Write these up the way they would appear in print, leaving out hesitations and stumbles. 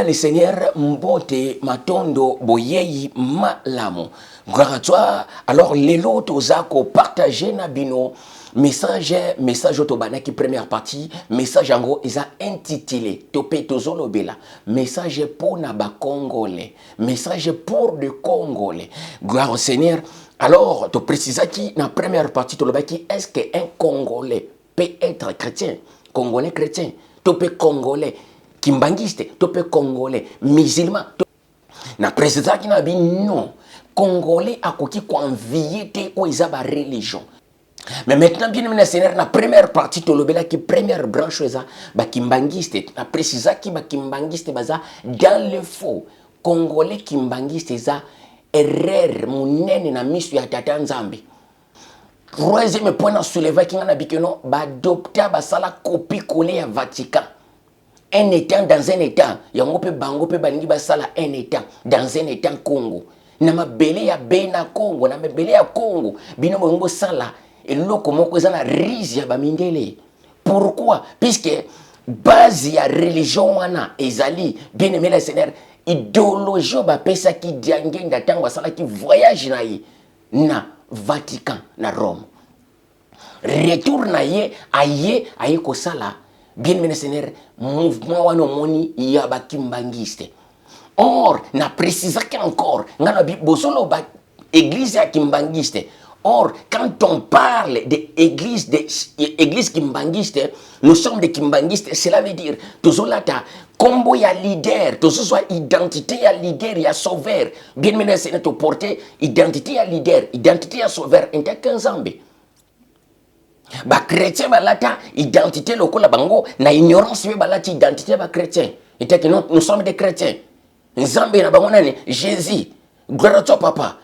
Nabela le Seigneur mbote matondo boyeyi malamo. Gratoi alors les lots ozako partager na bino message otobana qui première partie message ango isa intitulé topé tozolo bela message pour na ba congolais message pour de congolais. Gloire au Seigneur. Alors to précisa qui na première partie to lobaki est-ce que un congolais peut être chrétien, congolais chrétien, topé congolais kimbangiste, topé congolais musulman. Na précisa qui na bi non. Congolais a koki convié te o izaba religion. Mais maintenant bien aimé Seigneur na première partie to lobela qui première branche eza ba kimbangiste na précisa qui ba kimbangiste baza dans le faux. Congolais kimbangiste eza erreur munene na misu ya tata nzambe. Troisième point na soulever qui na bikeno ba adopter ba sala copie coller ya Vatican. Un état dans un état, yango pe bango pe balingi ba sala un état dans un état Congo. Na mabele ya bena Congo, na mabele ya Congo, bino bongo sala eloko moko eza na rizi ya bamindele. Pourquoi? Puisque base ya religion wana ezali bien aimé le Seigneur, idéologie ba pesa ki diangenda tango sala ki voyage na ye na Vatican na Rome. Retour na ye aye ko sala bien aimé le Seigneur, mouvement wana moni ya ba kimbangiste. Or, na précisa encore, ngana bi bosolo ba église ya kimbangiste. Or, quand on parle d'église kimbangiste, nous sommes des kimbangistes, cela veut dire, tozolata, combo ya leader, soit identité ya leader, ya sauveur. Bien mené, c'est notre porter identité ya leader, identité ya sauveur, inta kanzambe. Ba chrétien balata identité lokola bango, na ignorance be balata identité ba chrétien. Inta que nous sommes des chrétiens. Nzambe na bango nani Jésus. Gloire à toi papa.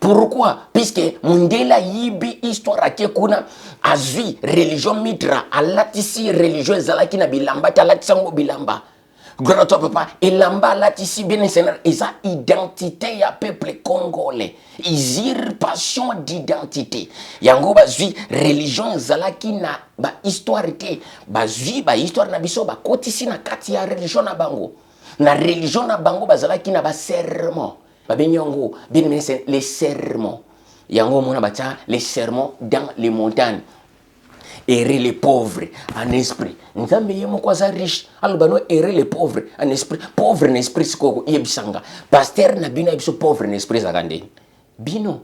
Pourquoi? Puisque Mundela yibi histoire ake kuna azui religion mitra alatisi religion zalaki na bilamba talatisango bilamba. Gloire à toi papa. Elamba alatisi bien Seigneur eza identité ya peuple congolais. Usurpation d'identité. Yango bazui religion zalaki na ba histoire te. Bazui ba histoire na biso ba kotisi na kati ya religion na bango. Na religion na bango bazalaki na ba serment. Babenyango, bien aimé, c'est les sermons. Yango mona bacha les sermons dans les montagnes. Errer les pauvres en esprit. Nzambe yemo kwa za riche. Alobano errer les pauvres en esprit. Pauvre en esprit siko yebisanga. Pasteur na bino yebiso pauvre en esprit zakande. Bino.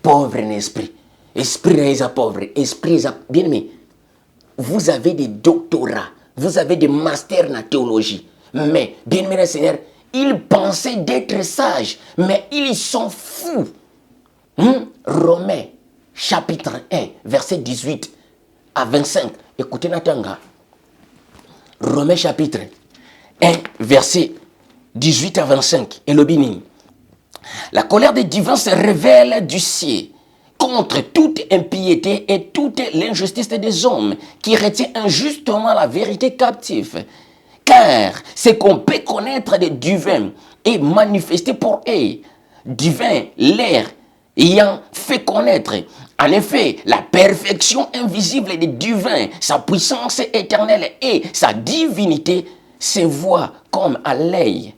Pauvre en esprit. Esprit na isa pauvre. Esprit isa bien aimé. Vous avez des doctorats. Vous avez des masters en théologie. Mais, bien aimé Seigneur, ils pensaient d'être sages, mais ils sont fous. Romains, chapitre 1, verset 18 à 25. Écoutez Natanga. Romains, chapitre 1, verset 18 à 25. Et le bini. La colère des divins se révèle du ciel contre toute impiété et toute l'injustice des hommes qui retient injustement la vérité captive. Car ce qu'on peut connaître des divins est manifesté pour eux. Divin, l'air ayant fait connaître. En effet, la perfection invisible des divins, sa puissance éternelle et sa divinité se voient comme à l'œil.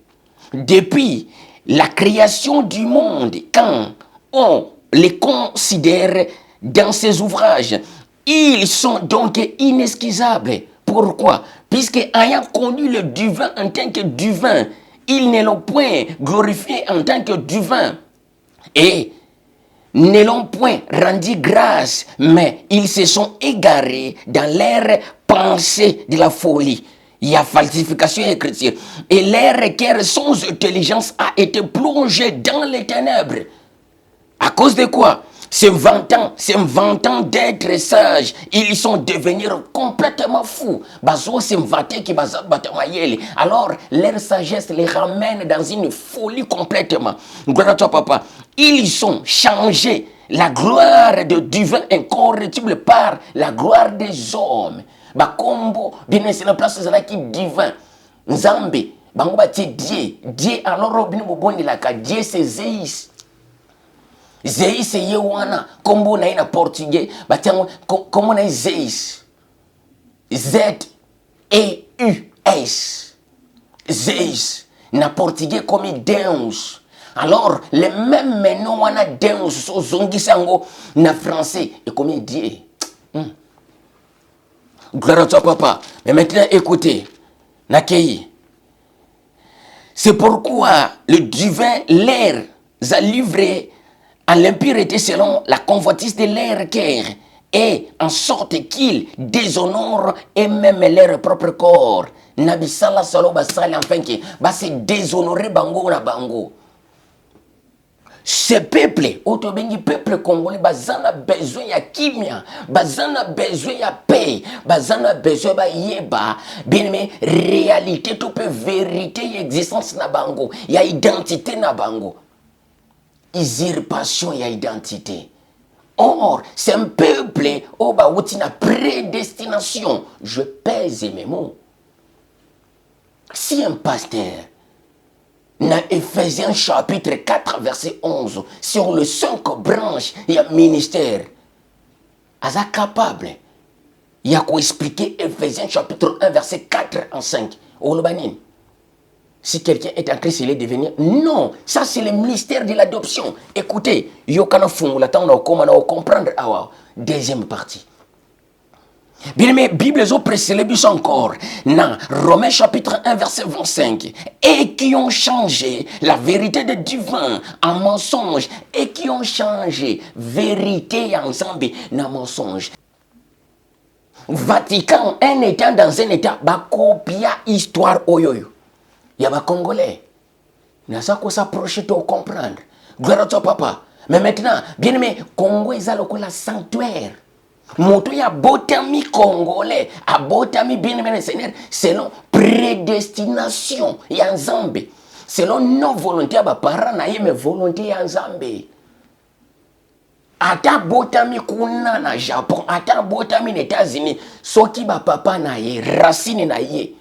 Depuis la création du monde, quand on les considère dans ses ouvrages, ils sont donc inesquisables. Pourquoi? Puisque ayant connu le divin en tant que divin, ils ne l'ont point glorifié en tant que divin et ne l'ont point rendu grâce, mais ils se sont égarés dans leur pensée de la folie. Il y a falsification écriture. Et leur cœur sans intelligence a été plongé dans les ténèbres. À cause de quoi? Se vantant d'être sages, ils sont devenus complètement fous. Alors, leur sagesse les ramène dans une folie complètement. Gloire à toi, papa. Ils sont changés la gloire de divin incorruptible par la gloire des hommes. Bakombo, bien c'est la place de la qui divin. Nzambe, bango ba Dieu. Dieu alors bino boboni la ka Dieu c'est Zeus. Zeus ye wana kombo na ina portugais batiango kombo na Zeus Z E U S Zeus, na portugais comme Deus. Alors, les mêmes noms, on a Deus, so zongi sango, na français, et comme Dieu. Gloire à toi, papa. Mais maintenant, écoutez, Nakei. C'est pourquoi le divin l'air a livré à l'impureté selon la convoitise de leur cœur, et en sorte qu'ils déshonorent et même leur propre corps. Nabisala salo basali enfin que va se déshonorer bango na bango. Ce peuple, autobengi peuple congolais, bazana besoin ya kimia, bazana besoin ya paix, bazana besoin ba yeba, bien mais réalité tout peu vérité y existence na bango, ya identité na bango. Usurpation ya identité. Or, c'est un peuple oh ba outi na prédestination. Je pèse mes mots. Si un pasteur dans Ephésiens chapitre 4 verset 11 sur les 5 branches et un ministère, est capable il y a quoi expliquer Ephésiens chapitre 1 verset 4 en 5 au Lobanin. Si quelqu'un est en Christ, il est devenu. Non, ça c'est le mystère de l'adoption. Écoutez, yokana fungu la temps on comprendre deuxième partie. Bien aimé, Bible zo précélébus encore dans Romains chapitre 1 verset 25, et qui ont changé la vérité de divin en mensonge, et qui ont changé vérité ensemble en mensonge. Vatican, un état dans un état, ba copia histoire oyoyo. Il y a des Congolais. Il y a ça qu'on s'approche de comprendre. Gloire à toi, papa. Mais maintenant, bien aimé, Congo est le sanctuaire. Moto ya botami congolais, a botami bien aimé le Seigneur, selon prédestination ya Nzambe. Selon nos volontés, ba parents na ye me volonté ya Nzambe. Ata botami kuna na Japon, ata botami na États-Unis, soki ba papa na ye, racine na ye.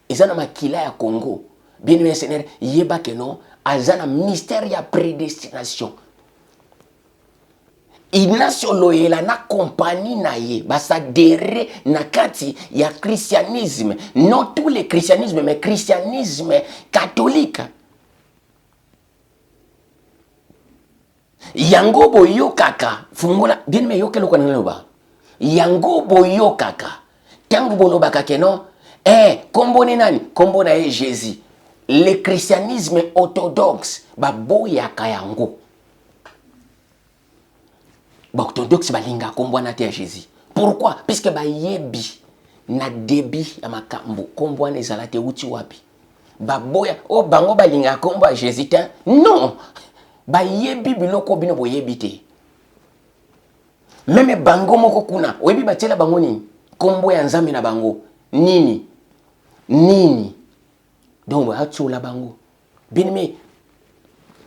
Ezana makila ya Congo. Bien aimé Seigneur, yeba que non, azana mystère ya prédestination. Inasio loyela na compagnie na ye, basadere na kati ya christianisme. Non tous les christianismes, mais christianisme catholique. Yango boyo kaka, fungula, bien aimé yo kelo kanelo ba. Yango boyo kaka. Tangu boloba kake non, kombo ni nani? Kombo na ye Jésus. Le christianisme orthodoxe, baboya kayango. Orthodoxe balinga kombo na te Jésus. Pourquoi? Puisque ba yebi na debi ya makambo kombo na ezalate uti wapi. Baboya o bango balinga kombo Jésus te. Non. Ba yebi biloko bino boyebi te. Meme bango moko kuna, oyebi batela bango nini? Kombo ya Nzambe na bango. Nini? Donc, bien aimé,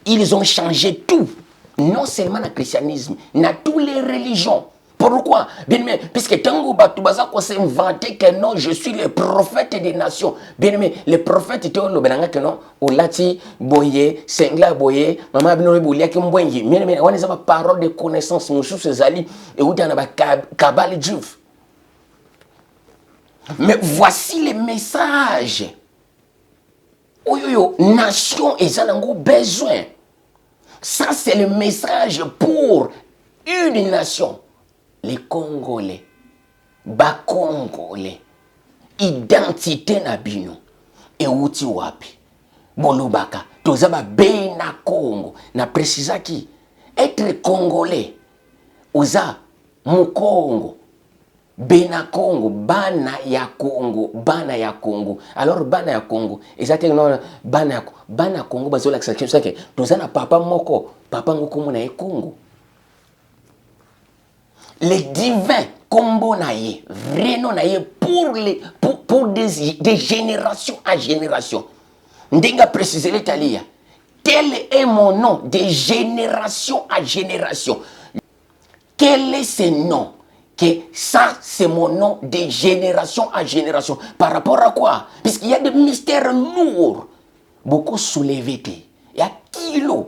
ils ont changé tout. Non seulement le christianisme, dans toutes les religions. Pourquoi? Bien aimé, puisque Tango Batubaza s'est inventé que non, je suis le prophète des nations. Bien aimé, le prophète était le benanga que non, ou lati boye, sengla boye, maman bino bolia qui mboyengi. Bien aimé, on est à parole de connaissance, nous sommes ces alliés et où dans la cabale juif. Mais voici les messages. Oyoyo, nation et ont besoin. Ça, c'est le message pour une nation. Les Congolais. Ba Congolais. Identité na bino. Et outi wapi. Bolubaka. Tozaba be na Congo. Na précisa qui. Être Congolais. Oza. Mukongo. Bena Congo, bana ya Congo. Alors bana ya Congo, exactement bana Congo bazo la section ça que tozana papa moko, papa ngoko mona e Congo. Les divins combo na ye, vrai nom na ye pour des générations à génération. Ndenga préciser l'Italie. Tel est mon nom de génération à génération. Quel est ce nom? Que ça, c'est mon nom de génération à génération. Par rapport à quoi? Puisqu'il y a des mystères lourds. Beaucoup soulevés. Il y a kilos.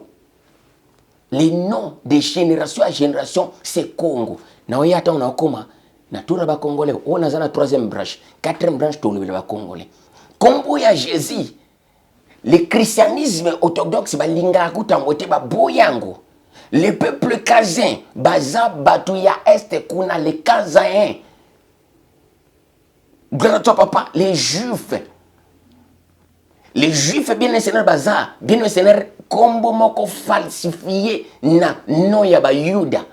Les noms de génération à génération, c'est Congo. Na oyata on a koma. Na tura ba Congolais. On a la troisième branche. Quatrième branche, tout le ba Congolais. Combo ya Jésus. le christianisme orthodoxe balinga kutambote baboyango. Le peuple kazin baza batuya est kuna le kazain. Gloire à toi papa, les juifs bien seigneur baza, bien seigneur kombo moko falsifié na no ya ba Yuda.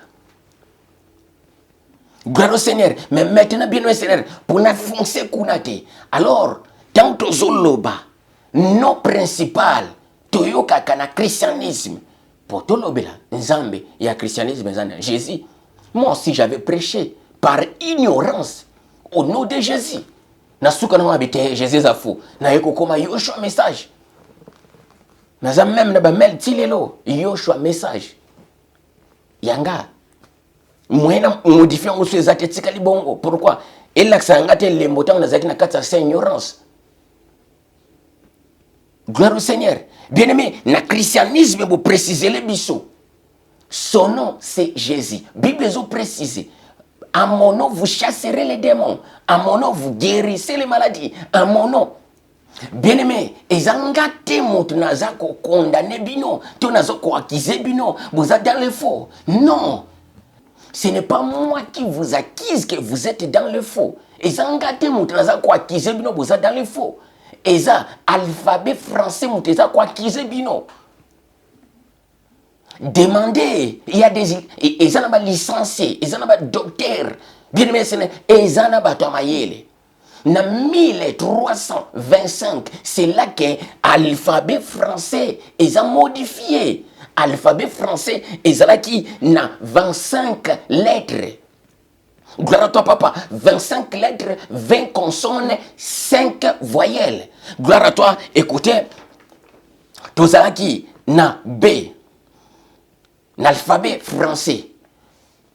Gloire au Seigneur. Mais maintenant, bien au Seigneur, pour nous foncer kunate. Alors, tant que zoloba, non principal, toyoka kana christianisme. Pour tout l'obéla, nzambe, il y a christianisme, Jésus. Moi aussi, j'avais prêché par ignorance au nom de Jésus. Nasuka na habité Jésus a fou. Na yeko koma Yoshua message. Na za même na ba mel tilelo Yoshua message. Yanga. Moyena modifier on se zatetika libongo. Pourquoi? Et là ça ngate le motant na zaki na kata sa ignorance. Gloire au Seigneur. Bien-aimé, na christianisme vous préciser les biso. Son nom c'est Jésus. Bible vous précise. À mon nom, vous chasserez les démons. À mon nom, vous guérissez les maladies. À mon nom. Bien-aimé, ezangate moto nazako condamné bino, to nazako accusé bino, vous êtes dans le faux. Non. Ce n'est pas moi qui vous accuse que vous êtes dans le faux. Ezangate moto nazako accusé bino, vous êtes dans le faux. Eza alphabet français moto nazako accusé bino. Demandez, il y a des ils ont licenciés, ils ont docteur, bien aimé, ils ont batamayele. Na 1325, c'est là que l'alphabet français ils ont modifié. Alphabet français, ils ont qui na 25 lettres. Gloire à toi papa, 25 lettres, 20 consonnes, 5 voyelles. Gloire à toi, écoutez, tout ça qui na B. L'alphabet français.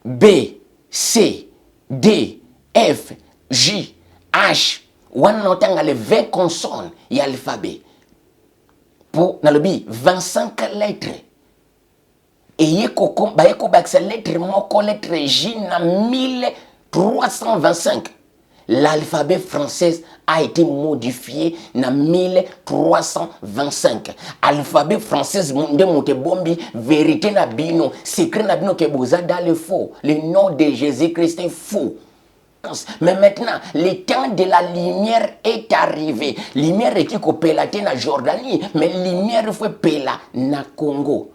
B, C, D, F, J, H. On a les 20 consonnes et l'alphabet. Pour 25 lettres. Et il y a ces lettres, lettre J, 1325. L'alphabet français a été modifié en 1325. L'alphabet français de Montebombi, vérité na bino, secret na bino que vous êtes dans le faux. Le nom de Jésus-Christ est faux. Mais maintenant, le temps de la lumière est arrivé. Lumière est qui pelate na Jordanie, mais lumière fait pela na Congo.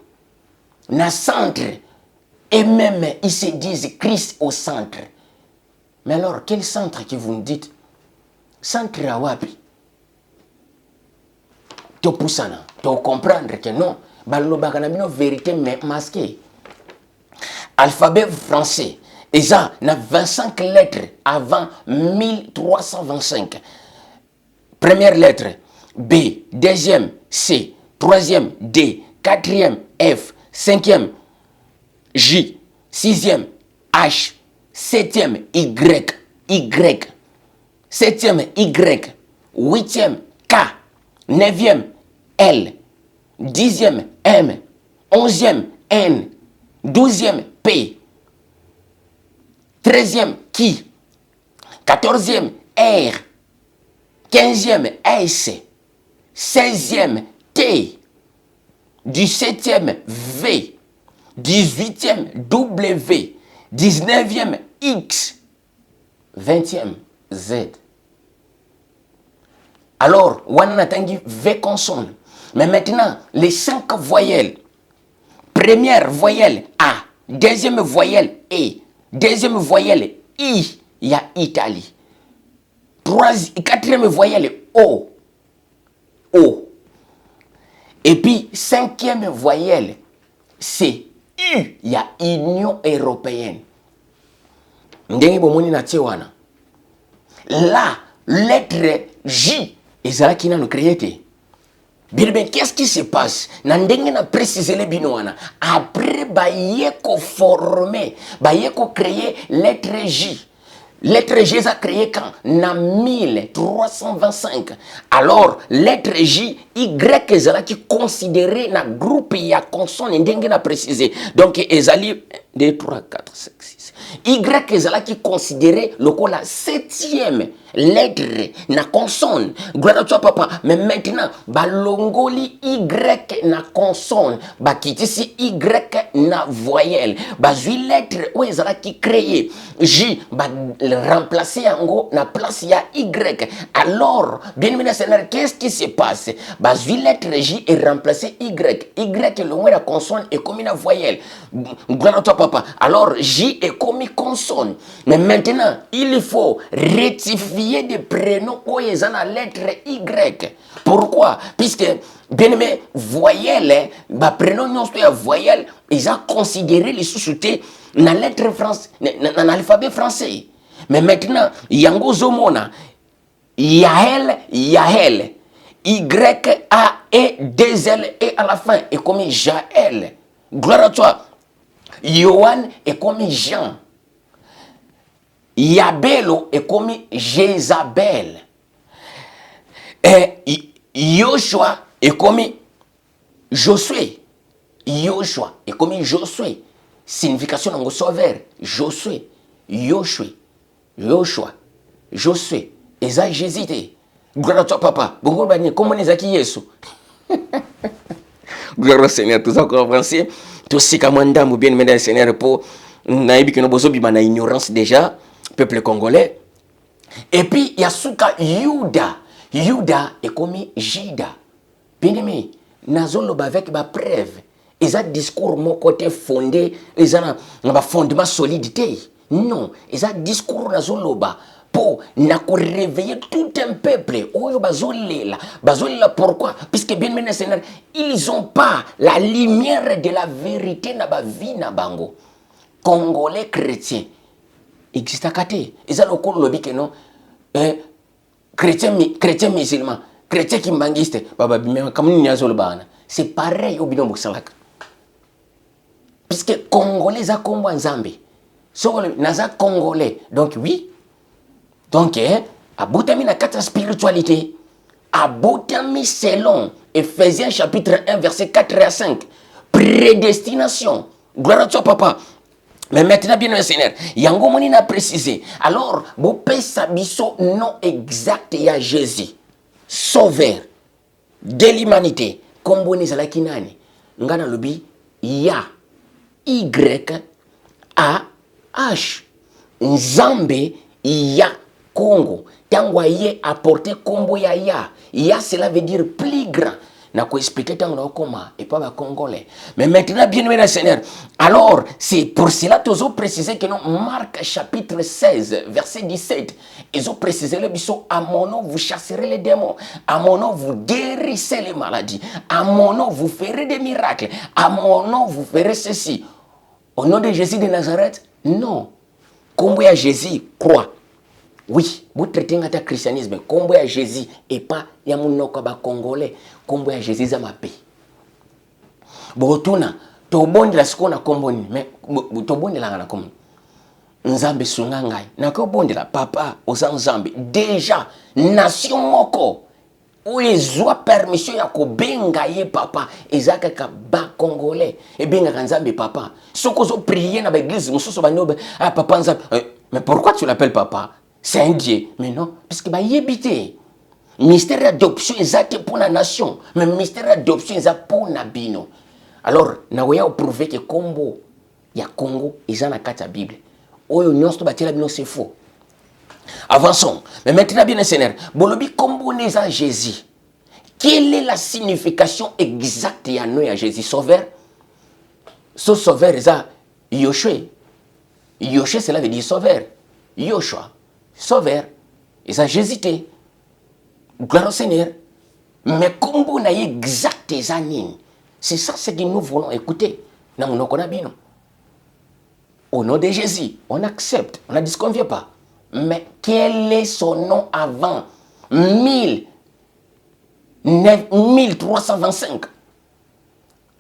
Na centre. Et même, ils se disent Christ au centre. Mais alors, quel centre que vous me dites? Centre à wapi? Tu poussana, tu comprendre que non. Balobakanabino vérité masquée. Alphabet français. Et ça, il y a 25 lettres avant 1325. Première lettre B, deuxième C, troisième D, quatrième F, cinquième J, sixième H, septième Y, septième Y, huitième K, neuvième L, dixième M, onzième N, douzième P, treizième Q, quatorzième R, quinzième S, seizième T, dix-septième V, dix-huitième W, 19e X, 20e Z. Alors, on a attendu V consonnes. Mais maintenant, les 5 voyelles. Première voyelle A, deuxième voyelle E, deuxième voyelle I, il y a Italie. Quatrième voyelle O, O. Et puis, 5e voyelle C, U, il y a Union européenne. La lettre J, ezala qui n'a créé. Bien, qu'est-ce qui se passe? Nandenge na préciser les binoana. Après, bayeko formé, bayeko créé lettre J. Lettre J a créé quand? Na 1325. Alors, lettre J, Y ezala qui considéré na groupe ya consonne ndenge na précisé. Donc ezali 2, 3, 4, 5, 6. Y ezala qui considéré le la septième lettre na consonne. Gloire à toi papa. Mais maintenant, balongoli Y na consonne. Bakitisi Y na voyelle. Bazui lettre ou ezala qui créé. J remplacer yango na place ya Y. Alors, bien aimé Seigneur, qu'est-ce qui se passe? Bazui lettre J est remplacé Y. Y le moins la consonne est comme une voyelle. Gloire à toi papa. Alors J est comme une consonne. Mais maintenant, il faut rectifier des prénoms où ils ont la lettre Y. Pourquoi? Puisque, bien aimé, voyelle, bah prénom non c'est voyelle, ils ont considéré les sous-soutés dans la lettre française, dans l'alphabet français. Mais maintenant, yango zomona, Yael, Yael, Y-A-E-2-L et à la fin, et comme Jaël. Gloire à toi. Yohan est comme Jean. Yabelo est comme Jézabel. Et Yoshua est comme Josué. Yoshua est comme Josué. Signification de sauveur. Josué. Yoshua. Yoshua. Josué. Et ça, j'hésitais. Gloire à toi, papa. Bonjour, comment est-ce qu'il y a? Gloire au Seigneur, tout ça compréhensible. Tout ce que ou bien le Seigneur pour naïbi que nous besoin de ignorance déjà, peuple congolais. Et puis il y a Souka Yuda. Yuda est comme Jida. Bien aimé, nazolo avec ma preuve. Ils ont discours mon côté fondé, ils ont un fondement solidité. Non, ils ont discours nazolo ba. Pour réveiller tout un peuple. Pourquoi? Puisque bien maintenant, Seigneur, ils n'ont pas la lumière de la vérité dans la vie na bango. Congolais chrétiens. Existe à côté. Ils ont le lobby que non. Chrétiens musulmans. Chrétiens qui manguistent. C'est pareil au binom Salak. Puisque Congolais a combo en Zambie. So, naza Congolais. Donc oui. Donc, aboutami na quatre spiritualité, aboutami selon Ephésiens chapitre 1, verset 4 à 5. Prédestination. Gloire à toi, papa. Mais maintenant, bien le Seigneur, yango moni n'a précisé. Alors, vous payez sabiso nom exact à Jésus. Sauveur de l'humanité. Comme vous n'êtes pas kinani. Ngana lobi, ya, Y, A, H. Nzambe, ya. Congo, tango ye apporter combo ya ya. Ya cela veut dire plus grand. Na ko expliquer tango na koma et pas ba congolais. Mais maintenant bien aimé Seigneur. Alors, c'est pour cela qu'ils ont précisé que non Marc chapitre 16 verset 17, ils ont précisé le biso à mon nom vous chasserez les démons, à mon nom vous guérissez les maladies, à mon nom vous ferez des miracles, à mon nom vous ferez ceci. Au nom de Jésus de Nazareth? Non. Combo ya Jésus croit. Oui, vous traitez le christianisme, combo à Jésus et pas yamunoko ba congolais, combo à Jésus za ma paix. Botuna, to bondi la skona combo ni, mais to bondi la ngana comme Nzambe sungangai. Na ko bondi la papa oza Nzambe. Déjà nation moko où ils ont permission ya ko benga ye papa ezaka ka ba congolais et benga Nzambe papa. Soko zo prier na ba église mususu ba nobe ah papa Nzambe. Mais pourquoi tu l'appelles papa? C'est un Dieu. Mais non, parce que bah y habite. Mystère d'adoption exact pour la nation, mais mystère d'adoption exact pour la bino. Alors, na voya prouver que Congo, il y a Congo, ils ont la carte à Bible. Oyo nyonso bâti la bino c'est faux. Avançons. Mais maintenant bien Seigneur, bolobi Congo n'est pas Jésus. Quelle est la signification exacte de nous à Jésus sauveur? Ce sauveur est Yoshua. Yoshua cela veut dire sauveur. Yoshua. Sauveur, et ça j'hésitais. Gloire au Seigneur. Mais comme vous n'avez exact des années, c'est ça ce que nous voulons écouter. Au nom de Jésus, on accepte, on ne disconvient pas. Mais quel est son nom avant 1325?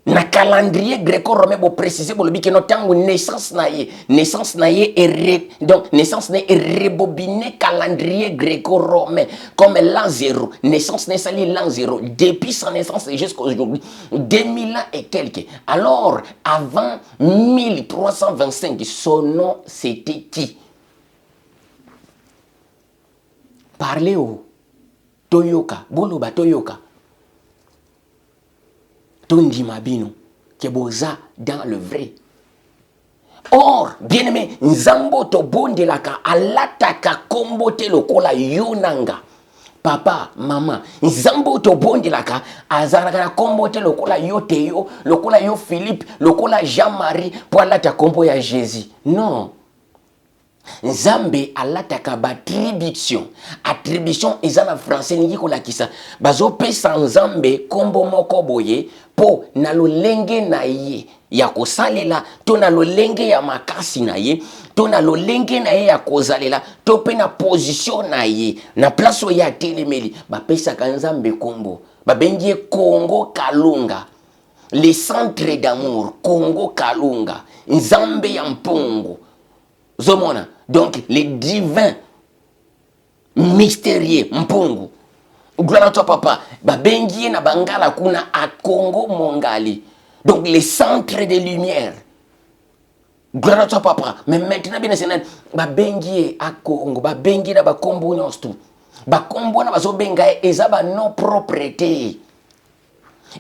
Na calendrier gréco-romain bo préciser bo lobi que no tango naissance na ye donc naissance na rebobiné calendrier gréco-romain comme l'an 0 naissance na sali l'an 0 depuis sa naissance jusqu'à aujourd'hui 2000 ans et quelques. Alors avant 1325 son nom c'était qui? Parlez au Toyoka boloba Toyoka Tondi Mabino, que boza dans le vrai. Or, bien aimé, Nzambo to bonde laka alataka kombote lokola yonanga. Papa, maman, Nzambo to bonde laka azaraka kombote lokola yoteyo, lokola yo Philippe, lokola Jean-Marie, pour alata kombo ya Jésus. Non. Nzambe alataka battribution. Attribution ezana français niki kolakisa. Bazo pesa Nzambe kombo moko boye po na lolenge na ye ya kosalela to na lolenge ya makasi na ye to na lolenge na ye ya kozalela to pe na position na ye na place ya telemeli bapesa Nzambe kombo babengie Congo Kalunga. Le centre d'amour Congo Kalunga. Nzambe ya mpongo. Zomona. Donc, les divins mystérieux, mpongo. Gloire à toi, papa. Babengi na bangala kuna à Congo Mongali. Donc, les centres de lumière. Gloire à toi, papa. Mais maintenant, bien sûr, babengi à Congo. Babengi na bakombo nyonstu. Bakombo na bazobenga ezaba non propreté.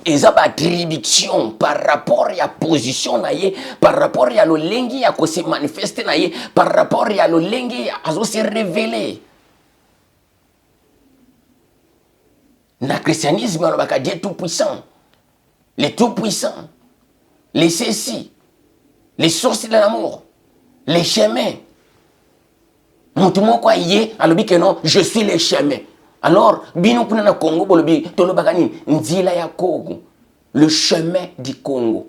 Et ça attribution par rapport à la position naie, par rapport à l'olengi à se manifester naie, par rapport à l'olengi à se révéler. Dans le christianisme, on va dire tout puissant, les tout puissants, les ceci, les sources de l'amour, les chemins. Montre-moi quoi y est, alors que non, je suis les chemins. Alors, bino kuna na Congo bolobi tolobakani nzila ya Congo, le chemin du Congo.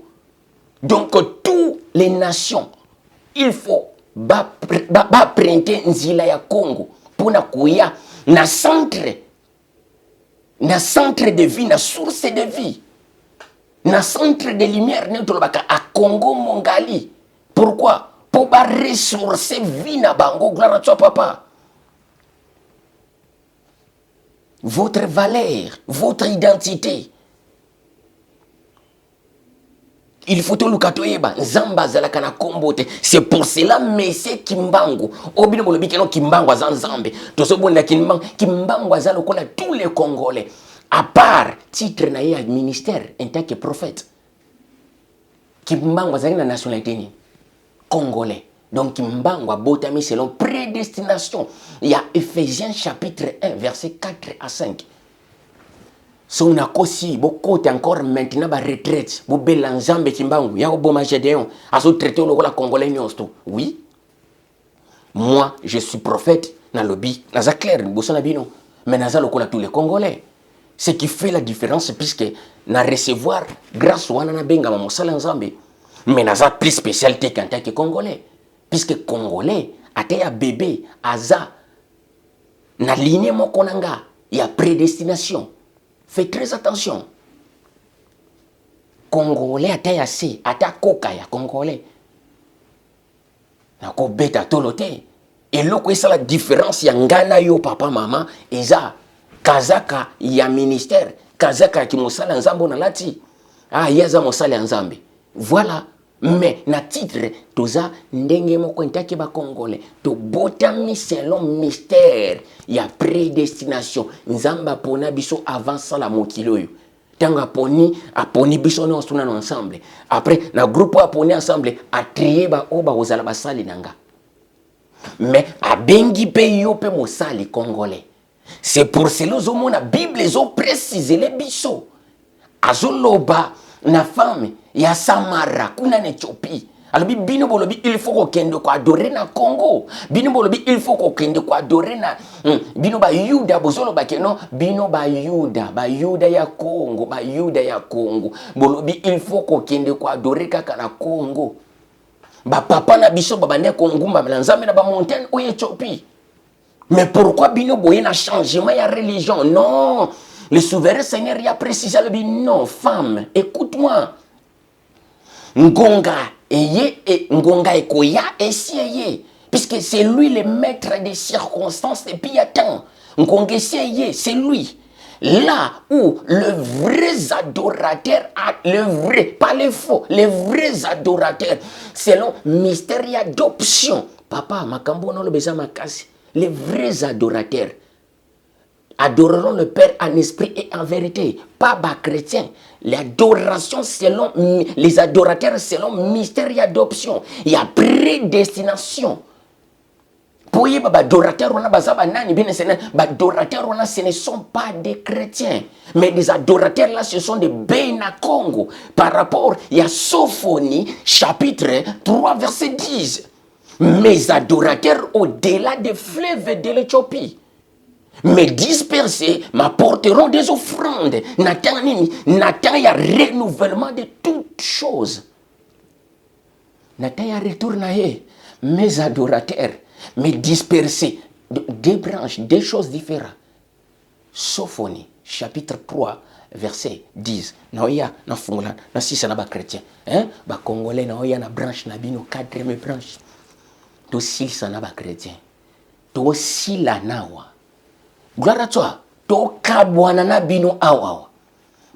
Donc toutes les nations, il faut prendre nzila ya Congo pour na kuya na centre de vie, na source de vie, na centre de lumière ne tolobaka à Congo Mongali. Pourquoi? Pour ba ressourcer vie na bango, gloire à toi papa. Votre valeur, votre identité. Il faut tout le katoyeba. Zamba zalaka na kombote. C'est pour cela Messe Kimbangu. Obino bolobi keno Kimbangu azan Zambe. Toso bonda Kimbangu azalo kola tous les Congolais. À part titre na ya ministère en tant que prophète. Kimbangu azali na nationalité ni Congolais. Donc Kimbangwa botami selon prédestination. Il y a Ephésiens chapitre 1 verset 4 à 5. So na kosi bokote encore maintenant ba retraite bo belanzambe Kimbangu ya oboma Gédéon aso traité le la congolais nyonsto. Oui. Moi je suis prophète na lobby na za clair bosona bino mais na za lokola tous les Congolais. Ce qui fait la différence puisque na recevoir grâce wana na benga mosala nzambe mais na za plus spécialité qu'en tant que Congolais. Puisque Congolais, ate bébé, aza, na ligne mokonanga, il y a prédestination. Faites très attention. Congolais, ate assez, ate koka ya Congolais. Na ko beta tolote. Et là, c'est la différence, ya ngana yo papa, maman, eza, kazaka ya ministère, kazaka ki mosala nzambo na lati. Ah, yaza mosala nzambe. Voilà. Mais na titre toza ndenge moko ntaki ba congolais to botami selon mystère ya prédestination nzamba pona biso avant ça la mokilo yo tanga aponi biso no suna no ensemble après na groupe aponi ensemble a trier ba oba ozala basali nanga mais abengi pe yo pe mosali congolais c'est pour cela zo na bible zo préciser les biso azoloba na femme ya Samara kuna na Éthiopie alors bino bolobi il faut qu'on kende ko adorer na Congo bino bolobi il faut qu'on kende ko adorer na bino ba Yuda bozolo ba keno bino ba Yuda ya Congo bolobi il faut qu'on kende ko adorer kaka na Congo ba papa na biso ba bande ko ngumba na nzambe na ba montagne o Éthiopie mais pourquoi bino boye na changement ya religion non. Le souverain Seigneur y a précisé, il dit non, femme, écoute-moi. Ngonga et Ngonga Ekoya essayé. Puisque c'est lui le maître des circonstances et puis attends. Ngonga essayé, c'est lui. Là où le vrai adorateur, le vrai, pas les faux, les vrais adorateurs, selon mystère d'adoption. Papa, makambo non le besoin makasi. Les vrais adorateurs adoreront le Père en esprit et en vérité. Pas bas chrétien. L'adoration selon, les adorateurs selon mystère d'adoption. Il y a prédestination. Pour y adorateurs, ce ne sont pas des chrétiens. Mais des adorateurs là, ce sont des Béna Congo. Par rapport, il y a Sophonie, chapitre 3, verset 10. Mes adorateurs au-delà des fleuves de l'Éthiopie, mais dispersés m'apporteront des offrandes. Nathan, il y a renouvellement de toutes choses. Nathan, il y a retour. Mes adorateurs, mais dispersés, des branches, des choses différentes. Sophonie, chapitre 3, verset 10. Naoya, na fungola, na sisa na ba chrétien. Ba congolais, naoya na branche, na bino, 4 branches. To sisa na ba chrétien. To sila nawa. Gloire à toi. To kabwana na bino awa.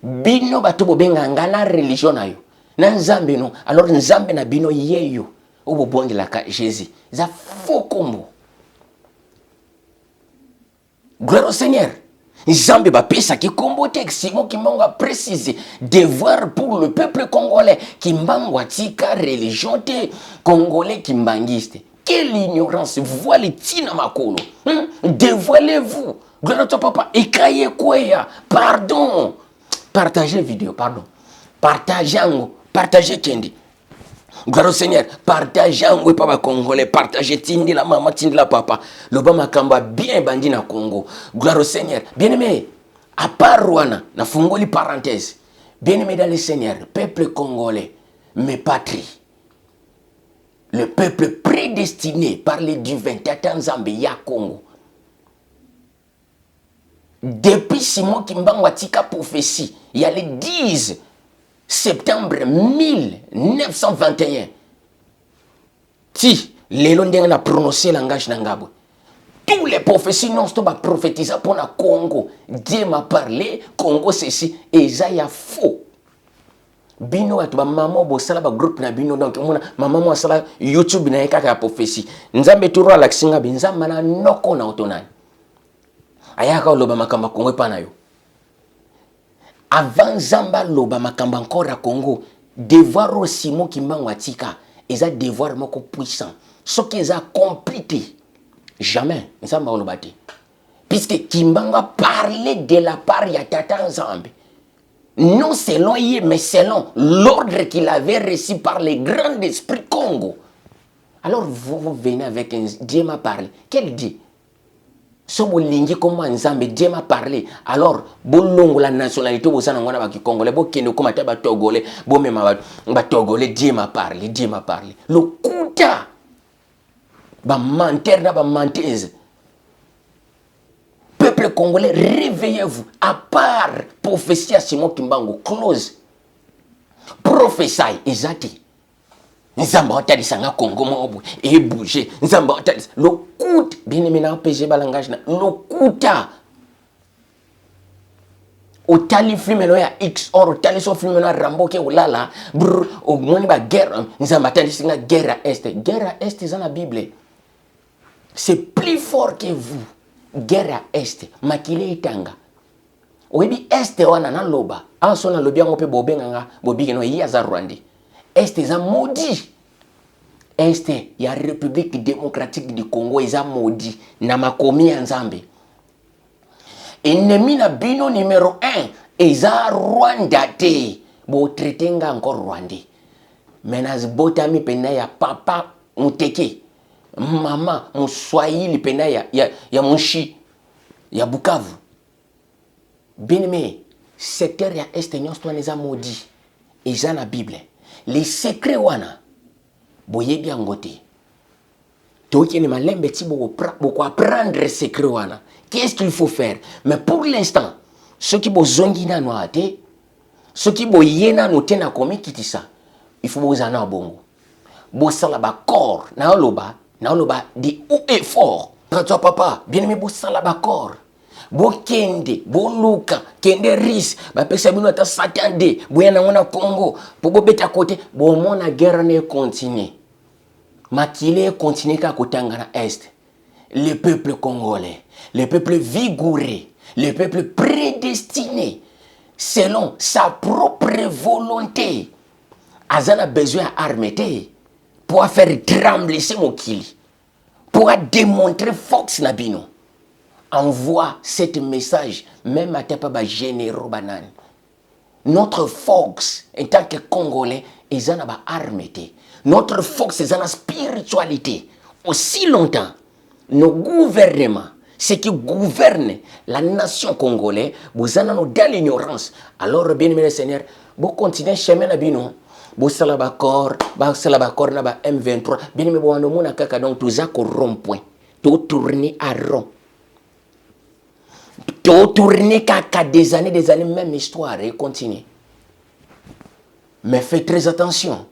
Bino bato bobenga ngana religion na yo. Na nzambe no. Alors nzambe na bino yeyo. Obo bonde la ka Jésus. Ça faux combo. Gloire au Seigneur. Nzambe ba pesa ki combo texte mo ki manga préciser devoir pour le peuple congolais qui mbangwa tika religion te congolais qui mbangiste. Quelle ignorance, voilez tina makolo. Dévoilez-vous. Gloire à toi, papa. Ekaye kweya. Pardon. Partagez la vidéo, pardon. Partagez ango. Partagez kendi. Gloire au Seigneur. Partagez ango, papa congolais. Partagez tindi la maman, tindi la papa. L'Obama kamba bien bandi na Congo. Gloire au Seigneur. Bien aimé. À part Rwanda, na fungoli parenthèse. Bien aimé dans le Seigneur. Peuple congolais. Mes patries. Le peuple prédestiné par les divins, Tata Nzambe ya Congo. Depuis Simon Kimbangu Atika prophétie, il y a le 10 septembre 1921. Si, les Londoniens ont prononcé le langage d'Angabo. Tous les prophéties non-stop prophétisent pour le Congo. Dieu m'a parlé, Congo ceci, et ça y a faux. Bino atu ba maman bo sala ba groupe na bino donc mona maman mo sala YouTube na ekaka prophétie nzambe turo ala kisinga binzamba na noko na otonani ayaka loba makamba Congo pa na yo avant zamba loba makamba encore à Congo devoir aussi mo kimbango atika eza devoir moko puissant ce qu'ils a complété jamais nzamba loba te puisque kimbango a parlé de la part ya tata Nzambe. Non selon lui, mais selon l'ordre qu'il avait reçu par les grands esprits Congo. Alors vous venez avec un Dieu m'a parlé. Quel Dieu? Si vous l'ingez comme Nzambe, Dieu m'a parlé. Alors, bon la nationalité, vous savez, on a qui Congolais, bon qui nous commentent à Togolais, bon même à Togolais, Dieu m'a parlé, Dieu m'a parlé. Le kouta, bah menteur, bah menteuse. Peuple congolais, réveillez-vous. À part prophétie à Simon Kimbangu, close. Prophétie, Izati. Nzamba otalisa nga Congo mobu et bouger. Nzamba otalisa. Le coup, bien aimé na PG balangage na. Le kuta. Otali film ya X or otali so film na Rambo ke ulala. Brr, o moni ba guerre. Nzamba otalisa nga guerre est. Guerre est dans la Bible. C'est plus fort que vous. Guerre à Est, makile itanga. Oebi Est wana na loba. Aso na lobi yango pe bobenga nga bobige no iya za Rwanda. Est za maudit. Est ya République démocratique du Congo eza maudit na makomi ya Nzambe. Ennemi na bino numéro 1 eza Rwanda te. Bo tretenga encore Rwanda. Menas botami pena ya papa muteke. Mama Mswahili penda ya Munshi ya Bukavu. Bien-aimé, secteur ya Est nyonso neza maudit. Eza na Bible. Les secrets wana boyebi angote. Toki ni malembe ti boko apprendre secret wana. Qu'est-ce qu'il faut faire? Mais pour l'instant, ceux qui bozongi na noate, ceux qui boyena no tena komi kitisa. il faut vous en avoir bon. Bosala ba corps, na loba di ou est fort. Toi papa, bien aimé bosala ba corps. Bo kende, bo luka, kende ris, ba pesa bino ta satande, boya na ngona Congo, po bo beta côté, bo mona guerre ne continue. Makile continue ka kotanga na est. Le peuple congolais, le peuple vigoureux, le peuple prédestiné selon sa propre volonté. Azana besoin d'armer pour faire trembler ce mokili, pour démontrer force nabino. Envoie cet message même à tes pas généraux banane. Notre force en tant que Congolais est en armée. Notre force est en spiritualité. Aussi longtemps, nos gouvernements, ceux qui gouvernent la nation congolaise, vous en avez dans l'ignorance. Alors, bien aimé Seigneur, vous continuez chemin à bino. Vous salabakor, na ba M23. Bien aimé, vous en kaka donc tout ça rond-point. Tout tourner à rond. Tout tourner kaka des années, même histoire et continue. Mais faites très attention.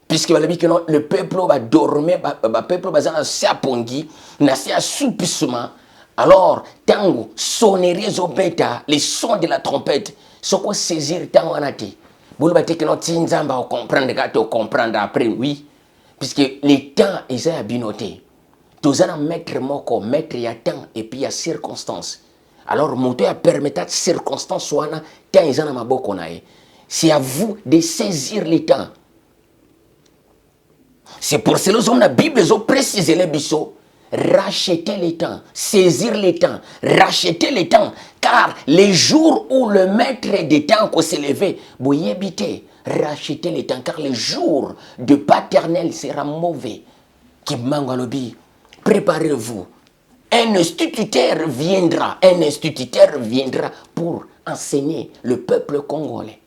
Puisque le peuple va dormir, le peuple va s'apongi, n'a pas soupissement. Alors, tango, sonnerie zobeta, les sons de la trompette, ce qu'on saisir tango anati. Vous le que notre tinzamba comprendre après, oui. Puisque les temps, ils ont binoté. Tous en mettre moko, mettre il y a temps et puis il y a circonstances. Alors, mon Dieu a permis que circonstances soient là, temps ils en ont beaucoup. C'est à vous de saisir les temps. C'est pour cela que la Bible a précisé les bisous. Racheter les temps, saisir les temps, racheter les temps. Car les jours où le maître des temps s'est levé, vous y habitez, racheter les temps. Car le jour de paternel sera mauvais. Qui manque le bi. Préparez-vous. Un instituteur viendra pour enseigner le peuple congolais.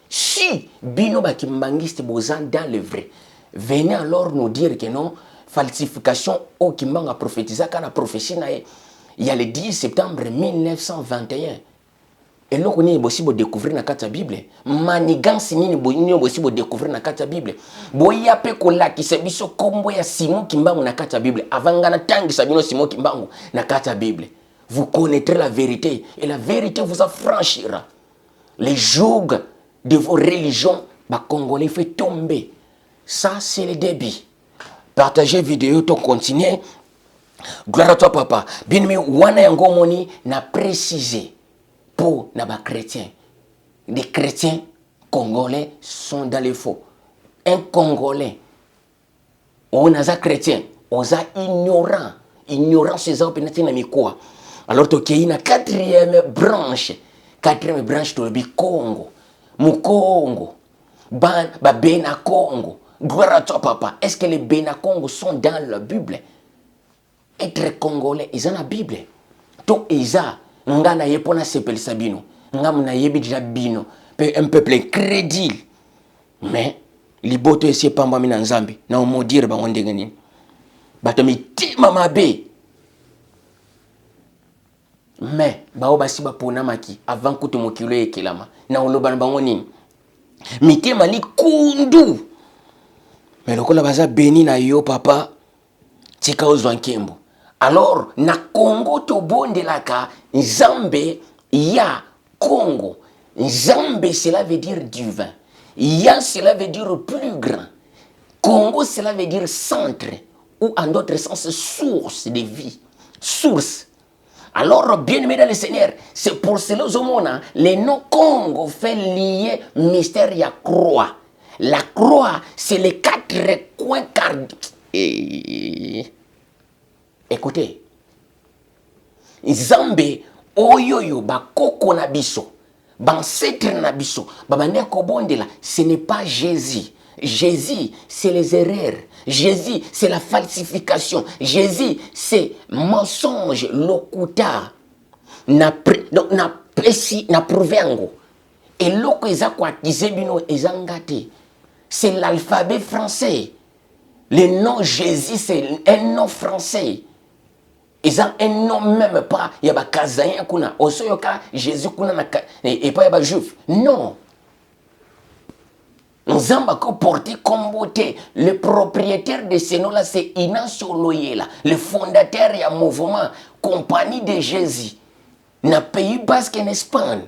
Si Bino Bakimangiste Bozan dans le vrai, venez alors nous dire que non, falsification au Kimbanga prophétisé quand la prophétie il y a le 10 septembre 1921. Et là, on est possible de découvrir dans la Bible. Manigance ni possible de découvrir dans la Bible. Boya pe kola ki sebiso kombo ya Simon Kimbangu na la Bible. Avant ngana tangi sabino Simon Kimbangu na la Bible. Vous connaîtrez la vérité et la vérité vous affranchira. Les jougs de vos religions, bah Congolais fait tomber. Ça c'est le débit. Partagez vidéo, to continuer. Gloire à toi papa. Bien aimé, wana yango moni na précisé pour na ba chrétiens. Les chrétiens congolais sont dans les faux. Un Congolais, on a chrétien, on a ignorant ces hommes pénétrés na mikoa. Alors to kei na quatrième branche to le Congo. Mukongo, ba Bena Congo. Gloire à toi papa. Est-ce que les Bena Congo sont dans la Bible? Être Congolais, ils ont la Bible. To isa ngana yepona sepel sabino. Ngamuna yebi bino. Un peuple crédible. Mais liboto esi pamba mina nzambi na omodire ba ondenge nini. Bato mitima mabe. Mais bao basi ba pona maki avant kutu mokilo ekelama. Na oloba na bango nini. Mitima li kundu. Mais lokola baza béni na yo papa tika ozwa nkembo. Alors na Congo to bondelaka Nzambe ya Congo. Nzambe cela veut dire divin. Ya cela veut dire plus grand. Congo cela veut dire centre ou en d'autres sens source de vie. Source. Alors, bien aimé dans le Seigneur, c'est pour cela que le nom Congo fait lier mystère à croix. La croix, c'est les quatre coins cardiaques. Écoutez, Nzambe, oyoyo, bakoko na biso, bancetre na biso, babane kobondela, ce n'est pas Jésus. Jésus, c'est les erreurs. Jésus, c'est la falsification. Jésus, c'est mensonge, lokuta. Na prouvé ango. Et loko eza kwa kizebino ezangate. C'est l'alphabet français. Le nom Jésus, c'est un nom français. Ils ont un nom même pas. Il y a pas kazayen kuna. Osoyoka Jésus kuna et pas yaba juif. Non. Nzamba ko porté comboté. Le propriétaire de ce nom-là, c'est Inacio Loyola, le fondateur du mouvement Compagnie de Jésus, dans le Pays Basque en Espagne.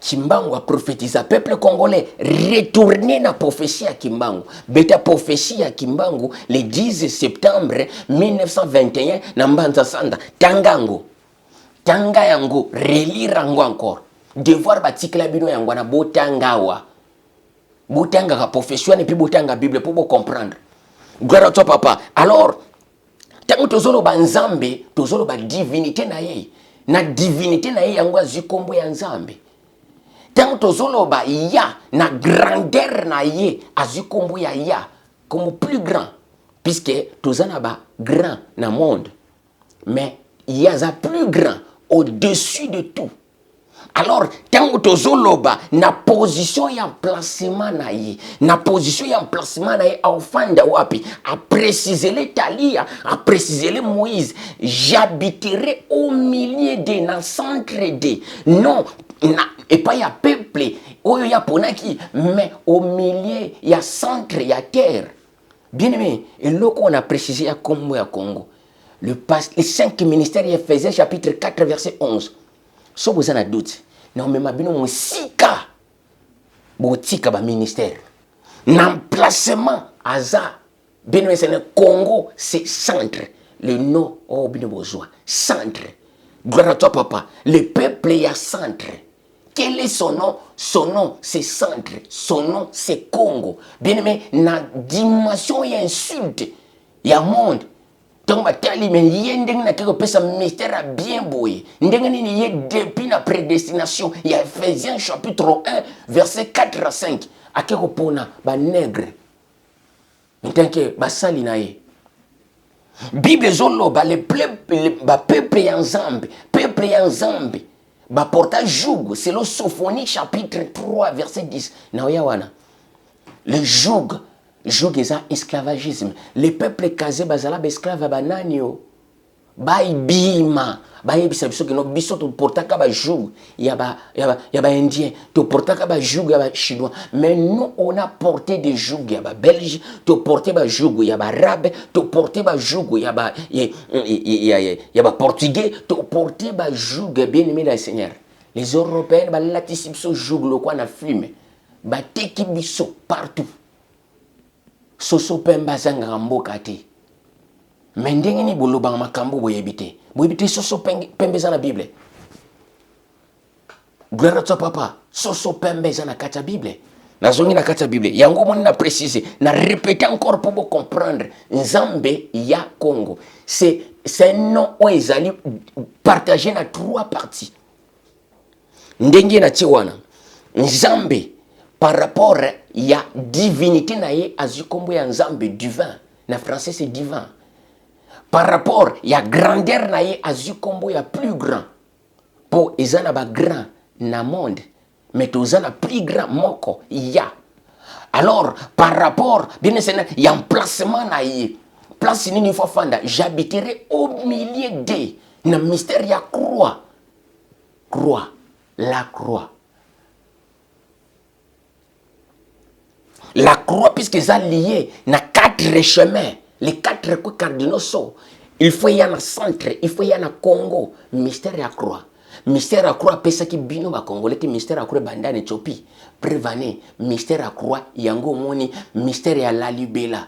Kimbangu a prophétisé, peuple congolais, retourné dans la prophétie à Kimbangu. Beta prophétie à Kimbangu, le 10 septembre 1921, dans Mbanza Sanda, Tangango. Tanga yango, relire yango encore. Devoir batikla bino yango na botanga wa. Botanga la profession et puis botanga Bible pour vous comprendre. Gloire à toi papa. Alors, tango tozolo ba nzambe, tozolo ba divinité na ye. Na divinité na ye yango azikombo ya nzambe. Tango tozolo ba ya na grandeur na ye azikombo ya ya comme plus grand puisque tozana ba grand na monde. Mais il y a un plus grand au-dessus de tout. Alors, tant que tozoloba na position ya emplacement na ye, na position ya emplacement na ye aufanda wapi, a préciser les Talia, a préciser les Moïse, j'habiterai au milieu de na centre de. Non, na, et pas ya peuple, oyo ya ponaki, mais au milieu ya centre ya terre. Bien aimé, et là qu'on a précisé ya Congo ya Congo. Les 5 ministères, Ephésiens chapitre 4, verset 11. Si vous avez un doute, non, mais ma bino sika, botika ba ministère. L'emplacement, Aza, bino Congo, c'est centre. Le nom, oh, bino besoin, centre. Gloire à toi, papa. Le peuple est à centre. Quel est son nom? Son nom, c'est centre. Son nom, c'est Congo. Bien aimé, na dimension et insulte, il y a monde. Donc, mais mystère bien boy. Depuis la prédestination, il y a Ephésiens chapitre 1, verset 4 à 5. A quel point ba nègre. Maintenant ba salinaye. Bible zolo ba le peuple en zambe, peuple en zambe. Ba porta joug, c'est le Sophonie chapitre 3 verset 10. Na wana. Le joug est esclavagisme. Les peuples casés bazala esclave bananio. Bai bima, bai bisabiso que no biso to portaka ba joug, ya ba indien, to portaka ba joug ya ba chinois. Mais nous on a porté des jougs ya ba belge, to porté ba joug ya ba arabe, to porté ba joug ya ba portugais, to porté ba joug bien aimé le Seigneur. Les Européens ba latisipso joug lo kwa na fume. Ba teki biso partout. Soso pemba zanga mboka te. Mendenge ni boloba makambo boyebite. Boyebite soso pembe za na Bible. Gloire à toi papa. Soso pembe za na kata Bible. Na zongi na kata Bible. Yango moni na préciser, na répéter encore pour vous comprendre. Nzambe ya Congo. C'est un nom où ils allaient partager na 3 parties. Ndenge na tiwana. Nzambe par rapport ya divinité na ye azukombo ya nzambe divin. Na français c'est divin. Par rapport ya grandeur na ye azukombo ya plus grand. Po ezana ba grand na monde. Mais tozana plus grand moko ya. Alors par rapport bien c'est ya emplacement na ye. Place nini faut fanda, j'habiterai au milieu de na mystère ya croix. Croix, la croix. La croix, puisque ça lié na 4 chemins, les 4 coups cardinaux sont. Il faut y avoir un centre, il faut y avoir un Congo, mystère à croix. Mystère à croix, pesa ki bino ba Congolais, mystère à croix bandane Éthiopie. Prévané, mystère à croix, yango moni, mystère à la libela.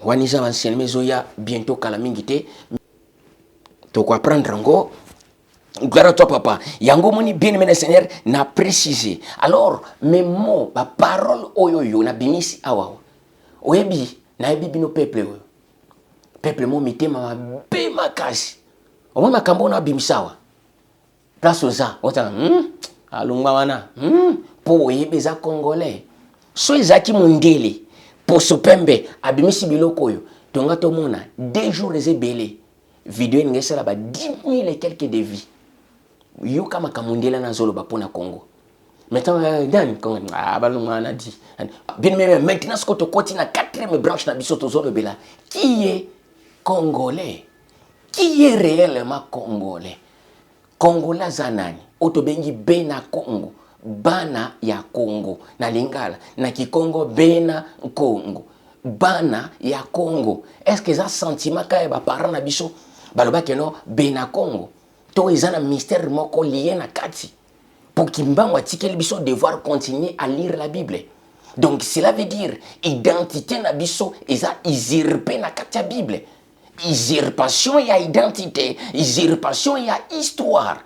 Waniza ancienne maison ya bientôt kalamingité. To quoi prendre ngo. Gloire à toi papa. Yango moni bien aimé Seigneur n'a précisé. Alors mes mots, ma parole oyoyo na bimisi awa. Oyebi na yebi bino peuple oyo. Peuple mo mitema be makasi. Omo makambo na bimisawa. Place oza, ota alungwa wana. Po oyebi za Congolais. So ezaki mondele. Po sopembe abimisi biloko oyo. Tonga to mona 2 jours ezebele. Vidéo ngesa la ba 10 000 et quelques de vie. Yo kama kamundela na zolo ba pona Congo. Maintenant dan Congo balunga na di. Bien même maintenant ce que to koti na 4e branche na biso to zolo bela. Qui est Congolais? Qui est réellement Congolais? Congolais zanani? Oto bengi be na Congo. bana ya Congo na lingala na kikongo bena Congo bana ya Congo. Est-ce que ça sentiment ka ba parents na biso baloba ke no bena Congo to ezana mystère moko lié na kati pour kimbango atikeli biso devoir continuer à lire la Bible. Donc cela veut dire identité na biso eza usurpé na kati ya Bible. Usurpation ya identité, usurpation ya histoire.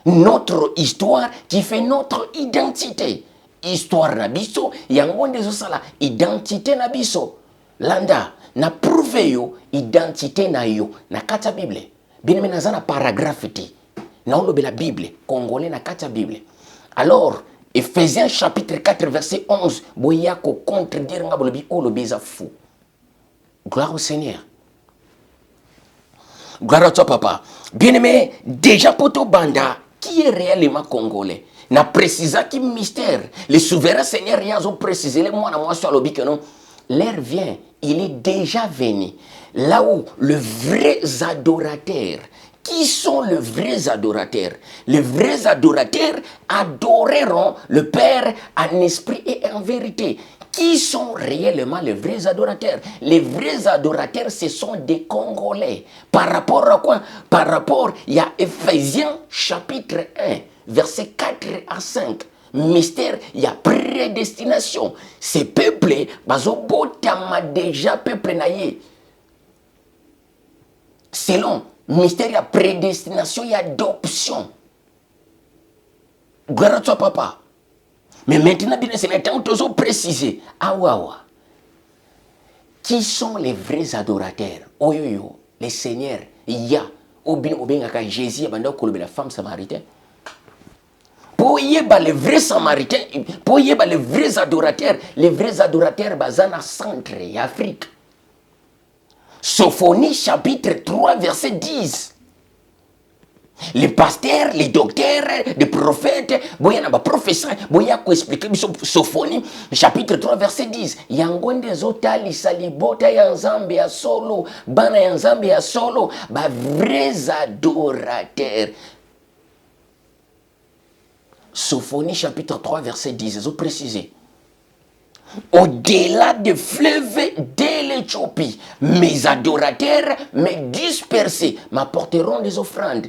Notre histoire qui fait notre identité. Histoire na biso yango ndezo sala identité na biso. Landa na prouve yo identité na yo na kati ya Bible. Bien mais nazana paragraphe te. Na olobe la Bible congolais na kati ya Bible. Alors Ephésiens chapitre 4 verset 11 boya ko contredire nga bolobi olobi za fou. Gloire au Seigneur. Gloire à toi papa. Bien-aimé, déjà poto banda qui est réellement congolais. Na précisa qui mystère. Le souverain Seigneur y a précisé les moi na moi sur l'obi que non. L'heure vient, il est déjà venu. Là où le vrai adorateur. Qui sont les vrais adorateurs? Les vrais adorateurs adoreront le Père en esprit et en vérité. Qui sont réellement les vrais adorateurs? Les vrais adorateurs, ce sont des Congolais. Par rapport à quoi? Par rapport, il y a Ephésiens chapitre 1, versets 4 à 5. Mystère, il y a prédestination. Ces peuples, bazobotama déjà peuple naïe. Selon mystère, il y a prédestination, il y a adoption. Gloire à toi, papa. Mais maintenant, bien, c'est maintenant que tu préciser. Awawa. Qui sont les vrais adorateurs? Oyoyo, les seigneurs. Il y a. Obin Jésus, la femme samaritaine. Pour y avoir les vrais samaritains, pour y avoir les vrais adorateurs, bazana centre et Afrique. Sophonie chapitre 3 verset 10. Les pasteurs, les docteurs, les prophètes, boya na ba professeur, boya ko expliquer Sophonie chapitre 3 verset 10. Yangonde zotali salibota ya nzambe ya solo, bana ya nzambe ya solo, ba vrais adorateurs. Sophonie chapitre 3 verset 10, ils ont précisé. Au-delà des fleuves de l'Éthiopie, mes adorateurs, mes dispersés, m'apporteront des offrandes.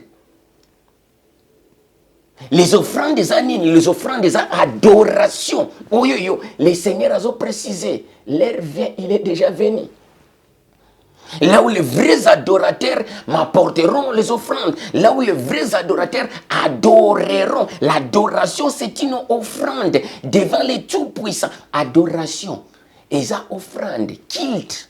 Les offrandes des années, les offrandes des adorations. Oh yo yo, les seigneurs ont précisé, l'heure vient, il est déjà venu. Là où les vrais adorateurs m'apporteront les offrandes. Là où les vrais adorateurs adoreront. L'adoration, c'est une offrande devant les tout-puissants. Adoration. Et ça, offrande. Kilt.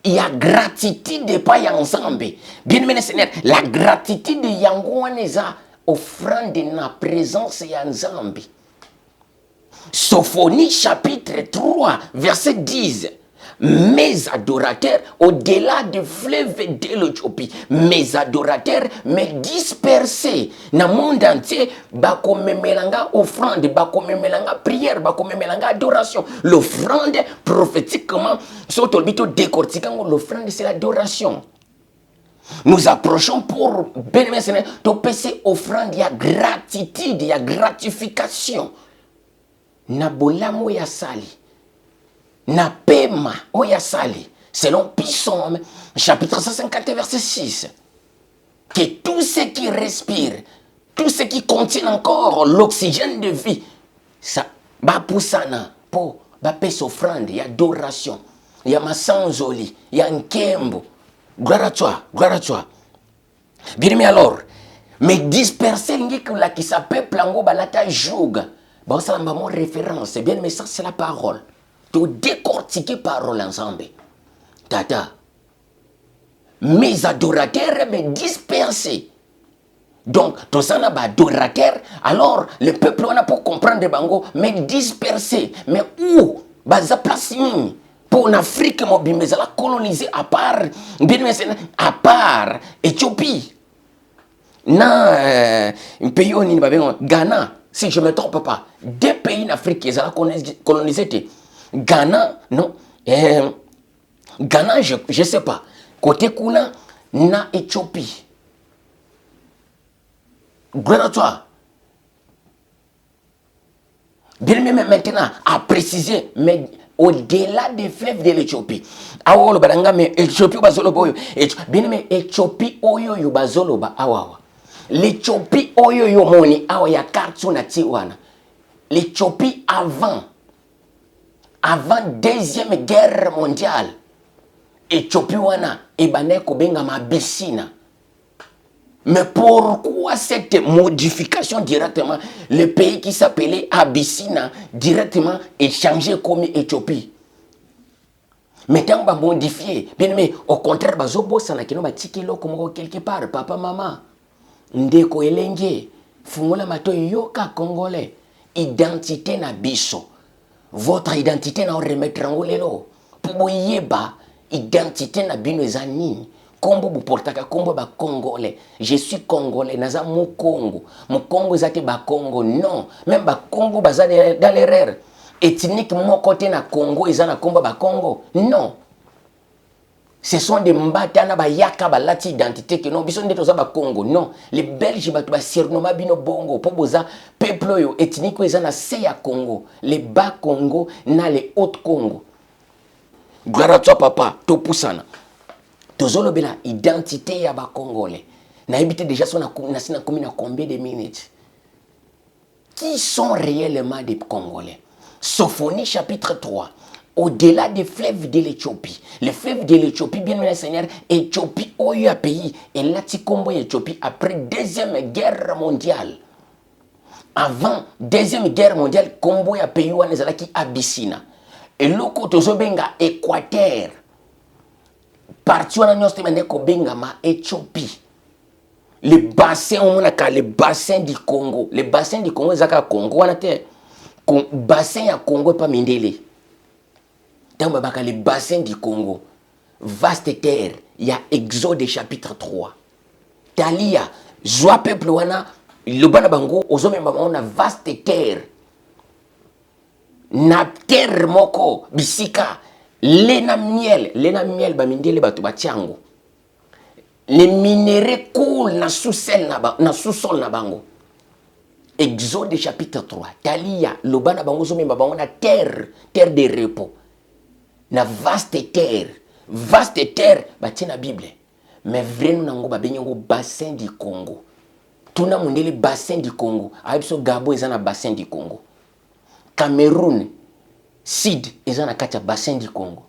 Il y a gratitude de pas ensemble. Bien aimé Seigneur, la gratitude de Yangouane est offrande de la présence ensemble. Sophonie chapitre 3, verset 10. Mes adorateurs, au-delà du fleuve de l'Éthiopie, mes adorateurs, mes dispersés dans le monde entier, bakomemelanga offrande, bakomemelanga prière, bakomemelanga adoration. L'offrande, prophétiquement, sotolbito décortiquant, l'offrande c'est l'adoration. Nous approchons pour bénéficier de passer offrande, il y a gratitude, il y a gratification. Nabolamo ya sali. Na pema oyasali selon Psaume chapitre 150 verset 6 que tout ce qui respire, tout ce qui contient encore l'oxygène de vie, ça va poussana pour va payer offrande, il y a adoration, il y a masanzoli, il y a nkembo. Gloire à toi, gloire à toi. Bien aimé alors, mais disperser l'ingékula qui s'appelle plango balata jouga. Bon ça m'a mon référence, bien mais ça c'est la parole. De décortiquer parole ensemble. Tata. Mes adorateurs me dispersés. Donc, tout ça n'a pas adorateur. Alors, le peuple, on a pour comprendre bango, mais dispersés. Mais où? Baza place pour l'Afrique, mais elle a colonisé à part Éthiopie. Un pays où il Ghana, si je ne me trompe pas. Deux pays en Afrique, ils ont colonisé. Ghana, non. Ghana, je ne sais pas. Côté Kuna, na Éthiopie. Gloire à toi. Bien même maintenant, à préciser, mais au-delà des fleuves de l'Éthiopie. Awa baranga mais Éthiopie bazolo boyo. Bien mais Éthiopie oyo yo bazolo ba awa. L'Éthiopie oyo yo moni awa ya carte na tiwana. L'Éthiopie avant deuxième guerre mondiale. Éthiopie wana ebane ko benga mabisina. Mais pourquoi cette modification directement? Le pays qui s'appelait Abyssinie directement est changé comme Éthiopie. Maintenant, on va modifier. Bien, mais au contraire, on va quelque part. Papa, maman, ndeko elenge, fungola mato yoka congolais. Identité na biso. Votre identité na remettre en lelo. Pour yeba, identité na bino ezanini. Kombo buportaka kombo ba congolais. Je suis congolais, naza mo Congo. Mo Congo zate ba Congo. Non, même ba Congo baza dans l'erreur. Ethnique mon côté na Congo ezana kombo ba Congo. Non. Ce sont des mbatana ba yaka ba lati identité que non biso ndeto za ba Congo. Non, les Belges ba surnoma bino bongo po boza peuple yo ethnique ezana se ya Congo. Les bas Congo na les haut Congo. Gloire à toi papa, to pusana. Tozolo bela identité ya ba Congolais. Na habité déjà son na combien de minutes. Qui sont réellement des Congolais? Sophonie chapitre 3. Au-delà des fleuves de l'Éthiopie. Les fleuves de l'Éthiopie, bien le Seigneur, Éthiopie, oyo pays, et là tu combo Éthiopie après deuxième guerre mondiale. Avant deuxième guerre mondiale, combo ya pays wana ezalaki Abyssinie. Et loko tozo benga Équateur. Parti wana nyonso te mende ko benga ma Éthiopie. Le bassin le bassin du Congo. Le bassin du Congo ezaka Congo wana te. Bassin ya Congo pas mindele. Tant babaka le bassin du Congo. Vaste terre, il y a Exode chapitre 3. Talia, joie peuple wana le bana bango ozomemba wana vaste terre. Na terre moko bisika lena miel ba mindele batu batiango. Les minéraux coulent na sous-sol na bango. Exode chapitre 3. Talia, lobana bango zomemba bango na terre de repos. Na vaste terre, bati na Bible. Mais vraiment nango ba benyango bassin du Congo. Tuna mundele bassin du Congo. Abiso Gabo ezana bassin du Congo. Cameroun, Sud ezana katia bassin du Congo.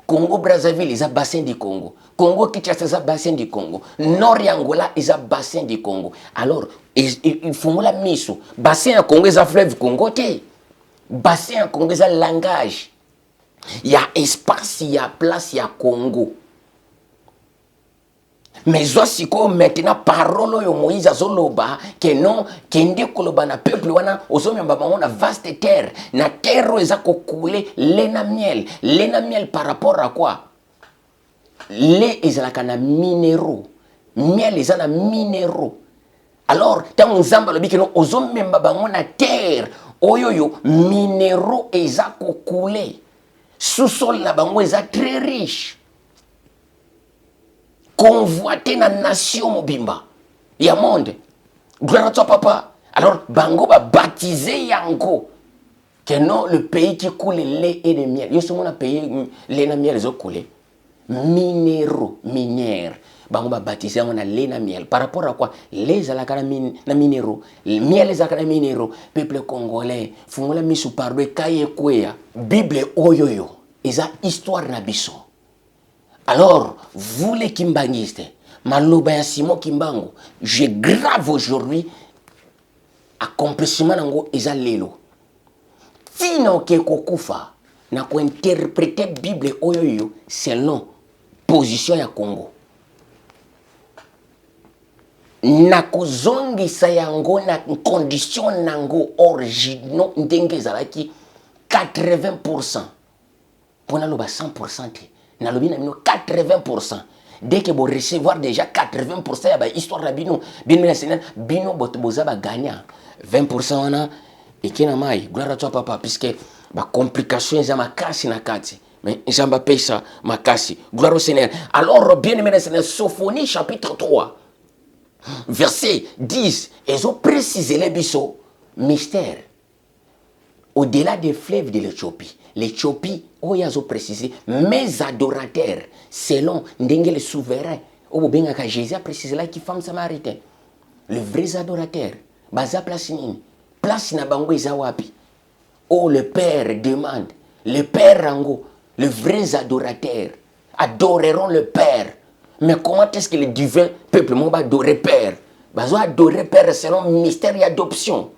Congo Brazzaville is a bassin du Congo. Congo Kinshasa is a bassin du Congo. Nord Angola is a bassin du Congo. Alors, il faut la mise. Bassin du Congo is a fleuve Congo. Bassin du Congo is a langage. Il y a espace, il y a place, il y a Congo. Mais si maintenant parole yo Moïse azoloba que non kende koloba na peuple wana ozomemba bango na vaste terre na terre eza kokule lena miel par rapport à quoi? Le ezalaka na minéraux, miel ezana minéraux. Alors tant nzamba lobi que non ozomemba bango na terre oyoyo minéraux eza kokule sous-sol na bango eza très riche. Convoité na nation mobimba ya monde. Gloire à toi papa. Alors bango ba baptisé yango que non le pays qui coule lait et le miel. Yo ce mon pays lait na miel zo coulé. Minéraux, minière. Bango ba baptisé yango na lait na miel. Par rapport à quoi? Les alaka na minéraux. Miel les alaka na minéraux. Peuple congolais, fungola misu parbe kaye kwea. Bible oyoyo. Eza histoire na biso. Alors, vous les kimbangistes, maloba ya Simon Kimbangu, je grave aujourd'hui accomplissement nango eza lelo. Tino ke kokufa na ko interpréter Bible oyoyo selon position ya Congo. Na kozongisa yango na condition nango originaux ndenge zalaki 80%. Pona loba 100%. Na lobi na bino 80%. Dès que vous recevoir déjà 80% ya ba histoire la bino, bino na Seigneur, bino boza ba gagnant 20% wana ekena mai. Gloire à toi papa puisque ba complication za makasi na kati. Mais nzamba pesa makasi. Gloire au Seigneur. Alors bien aimé na Seigneur, Sophonie chapitre 3 verset 10, ils ont précisé les biso mystère. au-delà des fleuves de l'Éthiopie, où ils ont précisé, mes adorateurs, selon Ndenge le souverain, où Jésus a précisé là qui femme samaritain. Les vrais adorateurs, baza place nini, place na bango izawapi. Oh, le Père demande, le Père rango, les vrais adorateurs adoreront le Père. Mais comment est-ce que le divin peuple va adorer Père? Bazo adorer Père selon mystère et adoption.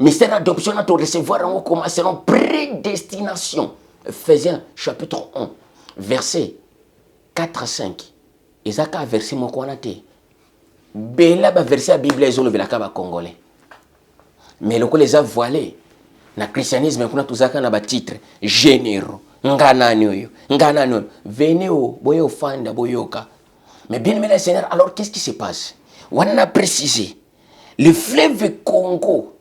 Mystère d'adoption à te recevoir en haut selon prédestination. Ephésiens chapitre 1, verset 4 à 5. Ezaka verset mon konate. Bela ba verset la Bible ezolo velaka ba congolais. Mais loko les a voilés. Na christianisme kuna tuzaka na ba titre généraux. Nganani oyo, nganani oyo. Venez au boyo fanda boyoka. Mais bien aimé le Seigneur, alors qu'est-ce qui se passe? On a précisé le fleuve Congo.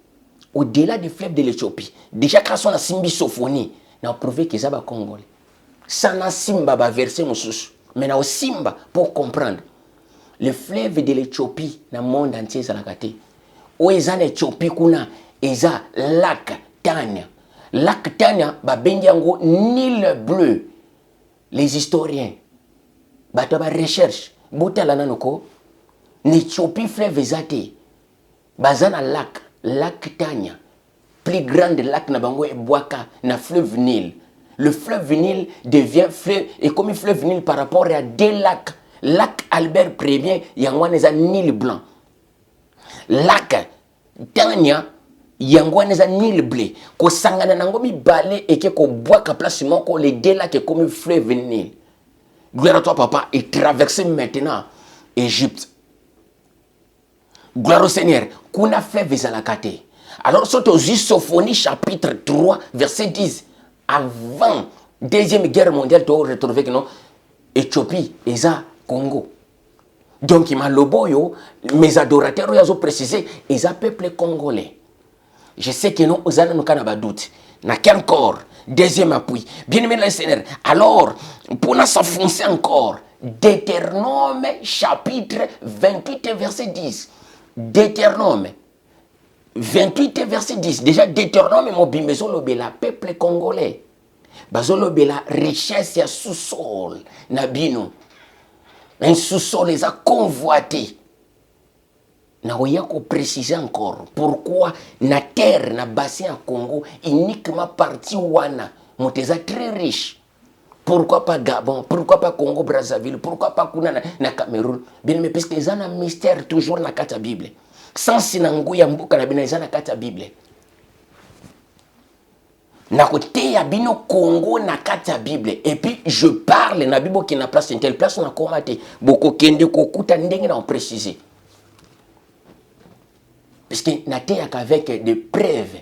Au-delà du fleuve de l'Éthiopie, déjà quand on a simbi sophonie, on a prouvé que ça va congolais. Ça n'a simba va verser mon sous. Mais on a simba pour comprendre. Le fleuve de l'Éthiopie, dans le monde entier, c'est la gâté. Où est l'Éthiopie kuna, eza lac Tania. Lac Tania, ba bendiango Nil bleu. Les historiens, ba recherche, botala nanoko, l'Éthiopie fleuve ezate, bazana lac Tania, plus grande lac na bango et Boaka, na fleuve Nil. Le fleuve Nil devient fleuve, et comme un fleuve Nil par rapport à deux lacs, lac Albert Ier, yangwaneza Nil blanc. Lac Tania, yangwaneza Nil bleu. Ko sangana nango mi balé et que ko Boaka place moko les deux lacs comme un fleuve Nil. Gloire à toi papa, et traverser maintenant Égypte. Gloire au Seigneur. Kuna fleuve ezalakate. Alors, c'est aux Sophonie chapitre 3, verset 10. Avant Deuxième Guerre mondiale, tu as retrouvé que non, Éthiopie, Eza, Congo. Donc, il m'a loboyo, mes adorateurs, ils ont précisé, Eza peuple congolais. Je sais que nous, nous avons doute. N'a qu'un corps. Deuxième appui. Bien aimé le Seigneur. Alors, pour nous s'enfoncer encore, Deutéronome chapitre 28, verset 10. Deutéronome 28 verset 10. Déjà Deutéronome mobimbezo bela peuple congolais. Bazolo bela richesse ya sous-sol nabino. Un sous-sol les a convoité. Na oya ko préciser encore pourquoi na terre na bassin à Congo uniquement partie wana moteza très riche. Pourquoi pas Gabon? Pourquoi pas Congo Brazzaville? Pourquoi pas kuna na Cameroun? Bien mais parce que ils ont un mystère toujours na kata Bible. Sans sinangu ya mbuka na bina ils ont na kata Bible. Na côté ya bino Congo na kata Bible et puis je parle na Bible qui na place une telle place na komate boko kende kokuta ndenge na préciser. Parce que na te avec des preuves.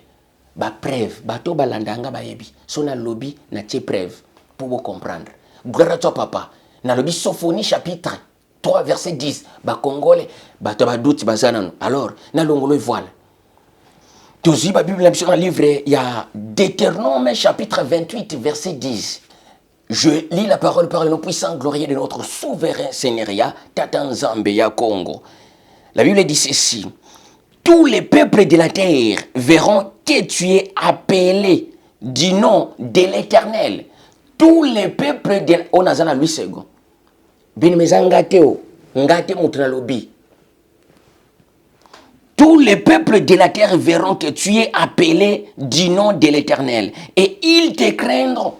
Ba preuve bato balandanga ba yebi. So na lobby na te preuve. Pour vous comprendre. Gloire à toi, papa. Dans le Sophonie, chapitre 3, verset 10. Ba Congolais, ba doute, bazanan. Alors, na longolo voile. Toujours, la Bible, dans le livre, il y a Deutéronome, chapitre 28, verset 10. Je lis la parole par le nom puissant, glorieux de notre souverain Seigneur, Tatan Zambeya Congo. La Bible dit ceci. Tous les peuples de la terre verront que tu es appelé du nom de l'Éternel. Tous les peuples de on a zana lui second. Bin mezangateo ngate mutuna lobi. Tous les peuples de la terre verront que tu es appelé du nom de l'Éternel et ils te craindront.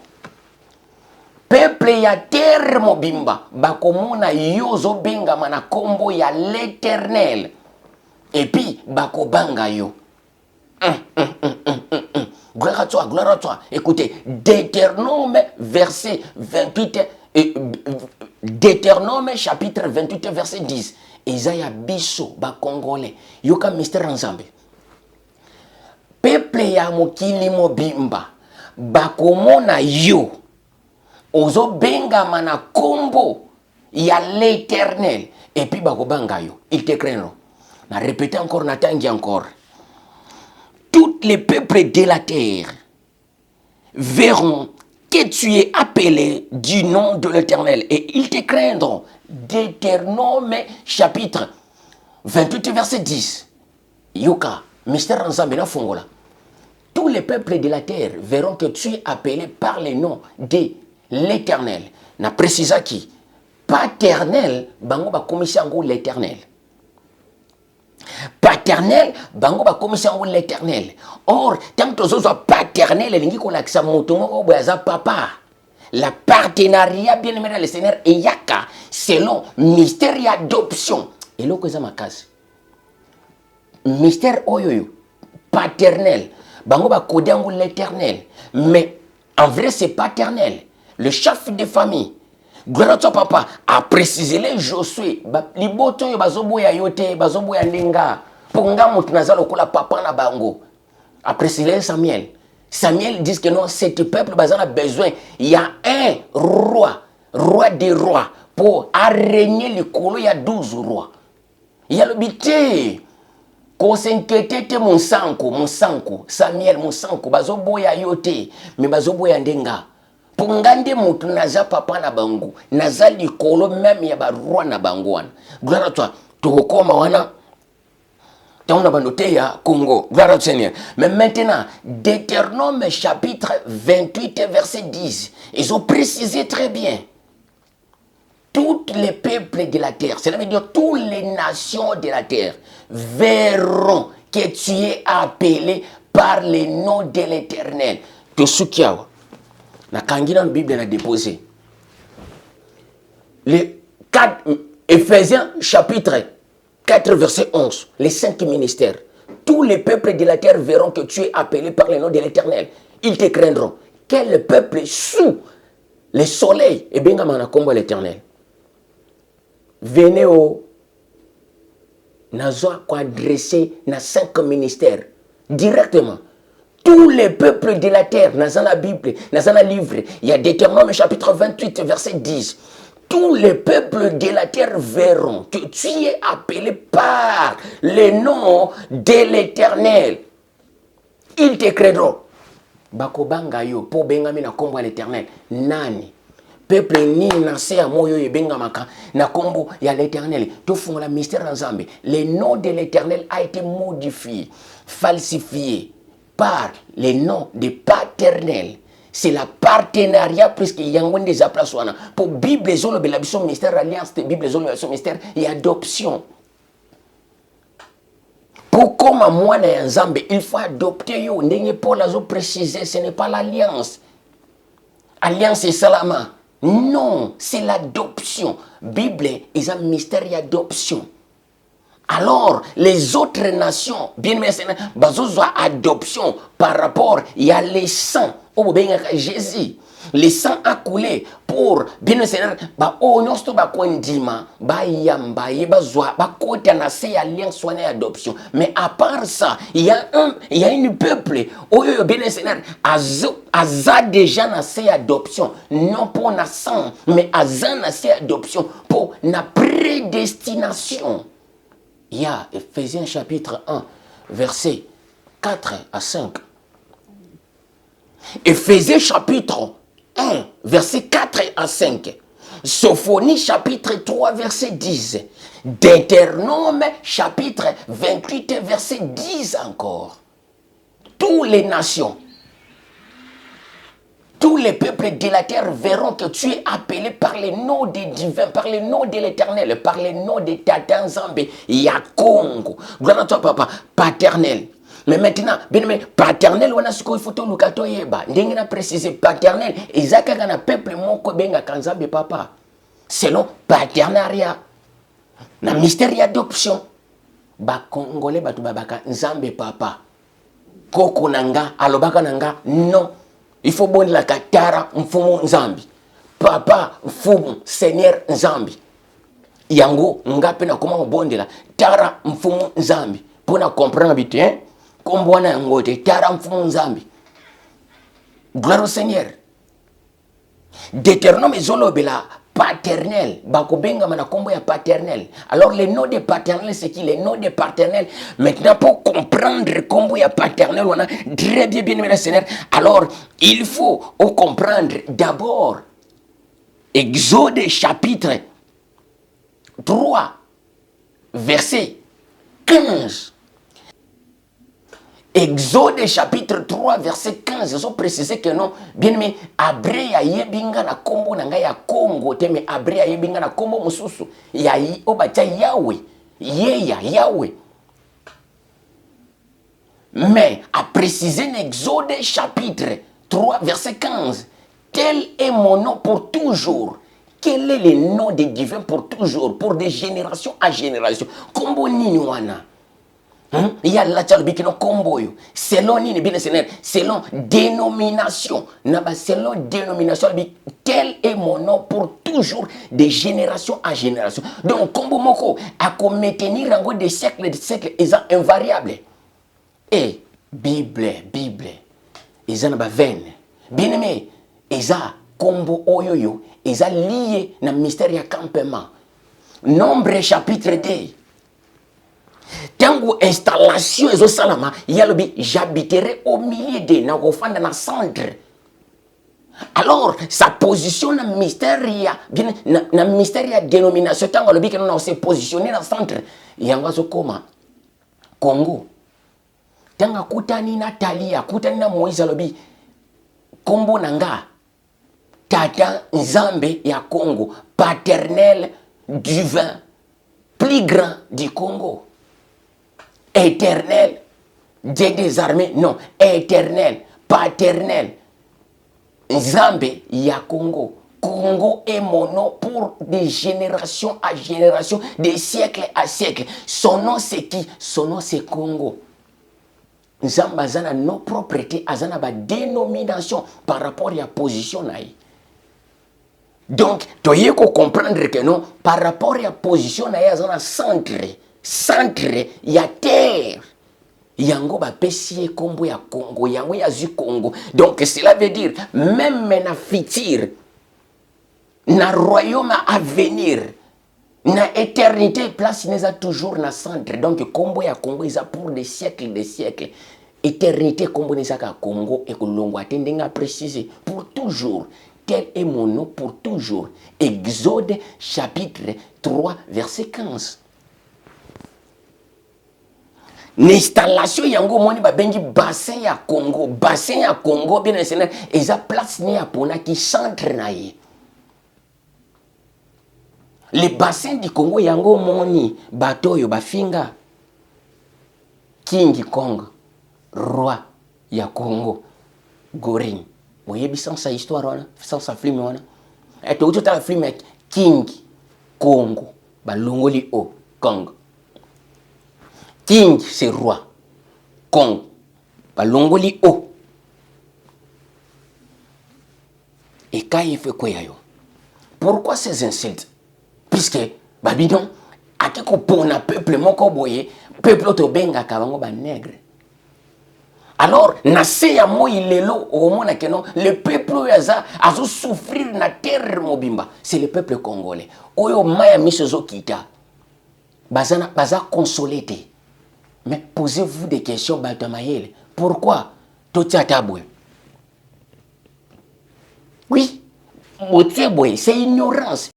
Peuple ya terre mobimba bakomona yozo benga mana kombo ya l'Éternel et puis bakobanga yo. Gloire à toi. Écoutez, Deutéronome verset 28, Deutéronome chapitre 28 verset 10. Isaiah biso ba congolais. Yoka mystère ensemble. Peuple ya mokili mobimba bakomona yo. Ozo benga mana kombo ya l'Éternel et puis bakobanga yo. Ils te craindront. Na répéter encore, na tangi encore. Tous les peuples de la terre verront que tu es appelé du nom de l'Éternel et ils te craindront. Deutéronome chapitre 28 verset 10. Yoka, mystère ensemble na fongola. Tous tous les peuples de la terre verront que tu es appelé par les noms de l'Éternel. Na précisa qui paternel, bango ba komisango l'Éternel. Paternel, bango ba komisango l'Éternel. Or, tant que tu sois paternel, elingi ko lakisa moto moko boyaza papa. La partenariat bien aimé dans le Seigneur et yaka selon mystère d'adoption. Et là que ça ma case. Mystère oyoyo paternel. Bango ba kodango l'Éternel. Mais en vrai c'est paternel. Le chef de famille. Gloire à toi papa a précisé les Josué. Liboto yo bazoboya yote bazoboya ndinga. Ponga mutu nazalo kola papa na bango. A précisé Samuel. Samuel dit que non, cet peuple a besoin. Il y a un roi, roi des rois, pour régner le colo. Il y a 12 rois. Il y a le bité. Qu'on s'inquiète, mon sanko, Samuel, mon sanko, bazo boya yote, mais bazo boya ndenga. Pour ngande mutu naza papa na bango, naza le colo même ya ba roi na bango. Gloire à toi, tu recommes wana. On a noté à Congo, gloire au Seigneur. Mais maintenant, Deutéronome chapitre 28 verset 10, ils ont précisé très bien. Tous les peuples de la terre, cela veut dire toutes les nations de la terre, verront que tu es appelé par le nom de l'Éternel. Que ce qu'il y a, la Kangina Bible a déposé. Les 4 Éphésiens chapitre 4 verset 11, les 5 ministères. Tous les peuples de la terre verront que tu es appelé par le nom de l'Éternel. Ils te craindront. Quel peuple sous le soleil et bien comme l'Éternel. Venez au Nazoa quoi adresser na 5 ministères directement. Tous les peuples de la terre, dans la Bible, dans la livre, il y a Deutéronome chapitre 28 verset 10. Tous les peuples de la terre verront que tu es appelé par le nom de l'Éternel. Ils te craindront. Bakobanga yo po bengami na kombo l'Éternel. Nani? Peuple ni na se ya moyo ye bengamaka na kombo ya l'Éternel. To fonga la mystère ensemble. Le nom de l'Éternel a été modifié, falsifié par le nom de paternel. C'est la partenariat puisqu'il y a un des appels pour Bible zolo belabison mystère alliance de Bible zolo belabison mystère et adoption. Pour comme moi na nzambe il faut adopter yo ndenge Paul a précisé ce n'est pas l'alliance. Alliance et salama. Non, c'est l'adoption. Bible est un mystère d'adoption. Alors, les autres nations, bien sûr, ont adoption par rapport, il y a les sangs, au Jésus. Les sangs a coulé pour, bien sûr, oh, nous sommes alliance adoption. Mais à part ça, il y a une peuple, oh, bien sûr, a déjà nassé adoption, non pour na sang, mais a nassé adoption pour na prédestination. Il y a Éphésiens chapitre 1, versets 4 à 5. Éphésiens chapitre 1, versets 4 à 5. Sophonie chapitre 3, verset 10. Deutéronome chapitre 28, verset 10 encore. Toutes les nations, tous les peuples de la terre verront que tu es appelé par le nom des divins, par le nom de l'Éternel, par le nom de Tata Nzambe, Yakongo. Gloire à toi, papa, paternel. Mais maintenant, bien aimé, paternel, on a ce qu'il faut tout le cato yeba. N'engue précisé paternel. Isaac a un peuple moko benga kanzambe papa. Selon paternariat, na mystère d'adoption. Ba Congolais batu babaka Nzambe papa. Koko nanga, alobaka nanga, non. Il faut bon la katara mfumu Nzambi. Papa mfumu Seigneur Nzambi. Yango ngape na koma bondela tara mfumu Nzambi. Pour comprendre bien, kombwana yangote tara mfumu Nzambi. Gloire au Seigneur. Deutéronome zolobela paternel, bakobenga mana kombo ya paternel. Alors le nom de paternel c'est qui? Le nom de paternel. Maintenant pour comprendre kombo ya paternel on a très bien aimé Seigneur. Alors il faut comprendre d'abord Exode chapitre 3 verset 15. Exode chapitre 3 verset 15, ils ont précisé que non, bien aimé, Abré ya yebinga na kombo na ngai ya Congo, te mais Abré ya yebinga na kombo mususu, ya obatia Yahweh, yeya Yahweh. Mais à préciser l'Exode chapitre 3 verset 15, tel est mon nom pour toujours. Quel est le nom des divins pour toujours, pour des générations à génération? Kombo nini wana? Il y a la tchalbikino kombo yo. Selon nini bien selon dénomination. Naba selon dénomination, tel est mon nom pour toujours, des générations à génération. Donc kombo moko a comme maintenir en des siècles ils sont invariables. Et Bible, ils ont ba veine. Bien aimé, ils ont kombo oyoyo, ils ont lié na mystère ya campement. Nombre chapitre 2. Tango installation ezo salama, yalobi j'habiterai au milieu de na kofanda na centre. Alors sa position na mystère ya bien na mystère ya dénomination tango lobi que non se positionner dans centre. Yango zo koma Congo. Tanga kutani na Talia, kutani na Moïse alobi kombo nanga tata nzambe ya Congo, paternel divin, plus grand du Congo. Éternel, Dieu des armées, non, éternel, paternel, Nzambe ya Congo. Congo est mon nom pour des générations à générations, des siècles à siècles. Son nom c'est qui? Son nom c'est Congo. Nzambe azana non propriété, azana ba dénomination par rapport à la position naïe. Donc, tu dois comprendre que non, par rapport à la position naïe, azana centre, il y a terre. Yango ba pesie kombo ya Congo, yango ya zu Congo. Donc cela veut dire même na futur, na royaume à venir, na éternité place n'est toujours na centre. Donc kombo ya Congo is pour des siècles, éternité kombo n'est ka Congo et kolongo atendenga préciser pour toujours. Tel est mon nom pour toujours. Exode chapitre 3 verset 15. L'installation yango moni ba bengi bassin ya Congo bien enseigné eza place ni apona ki centre na ye. Le bassin du Congo yango moni bato yo bafinga King Kong roi ya Congo Goring. Oyebi sans sa histoire wana, sans sa film wana. Et tout la film King Congo balongoli o Kong. King, c'est roi. Kong, balongoli o. Et quand il fait quoi yo? Pourquoi ces insultes? Puisque, babidon, à qui qu'on pone un peuple moko boye, peuple auto benga kabango ba nègre. Alors, nase ya mo ilelo au mona que non, le peuple yaza azo souffrir na terre mobimba, c'est le peuple congolais. Oyo maya misozo kita. Baza consolé. Mais posez-vous des questions, Baltamayel. Pourquoi Totiatabwe? Oui, c'est ignorance.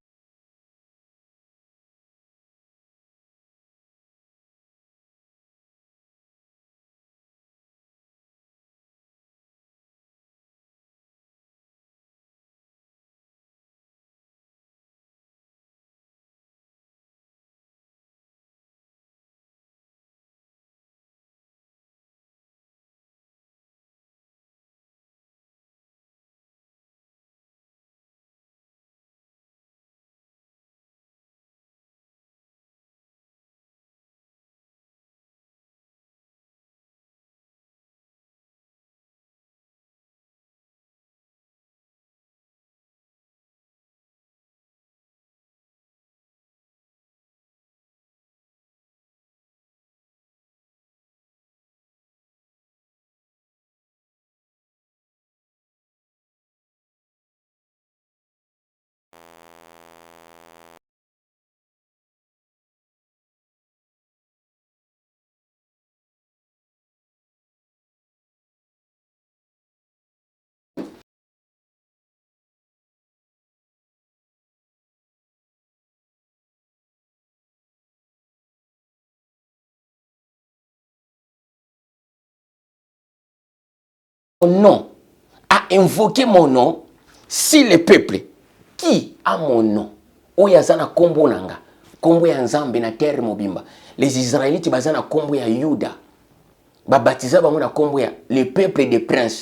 nom, a invoqué mon nom, si le peuple qui a mon nom, oyazana kombo nanga, kombo ya nzambe na terre mobimba, les Israélites bazana kombo ya Yuda, babatiza bango na kombo ya le peuple des princes.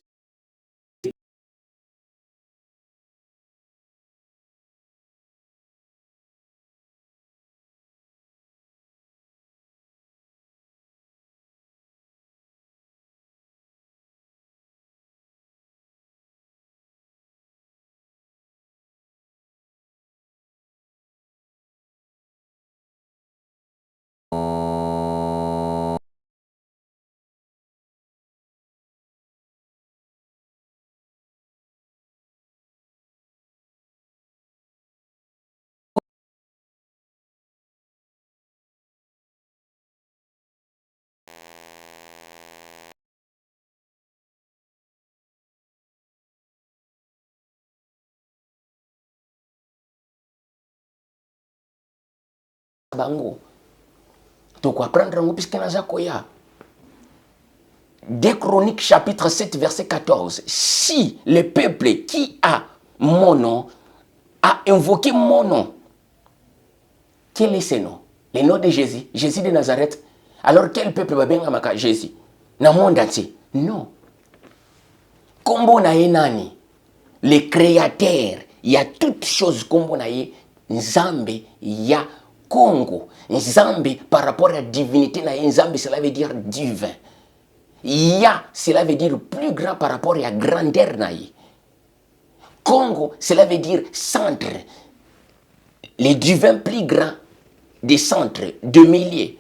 Bango. Tu quoi prendre un puisque na zakoya. 2 Chroniques chapitre 7 verset 14. Si le peuple qui a mon nom a invoqué mon nom, quel est ce nom? Le nom de Jésus, Jésus de Nazareth. Alors quel peuple va bien amaka Jésus? Dans le monde entier? Non. Kombo na ye nani? Le créateur, il y a toutes choses kombo na ye Nzambe ya Congo. Nzambe par rapport à la divinité na ye Nzambe, cela veut dire divin. Ya, cela veut dire plus grand par rapport à la grandeur na ye. Congo, cela veut dire centre. Les divins plus grands des centres de milliers.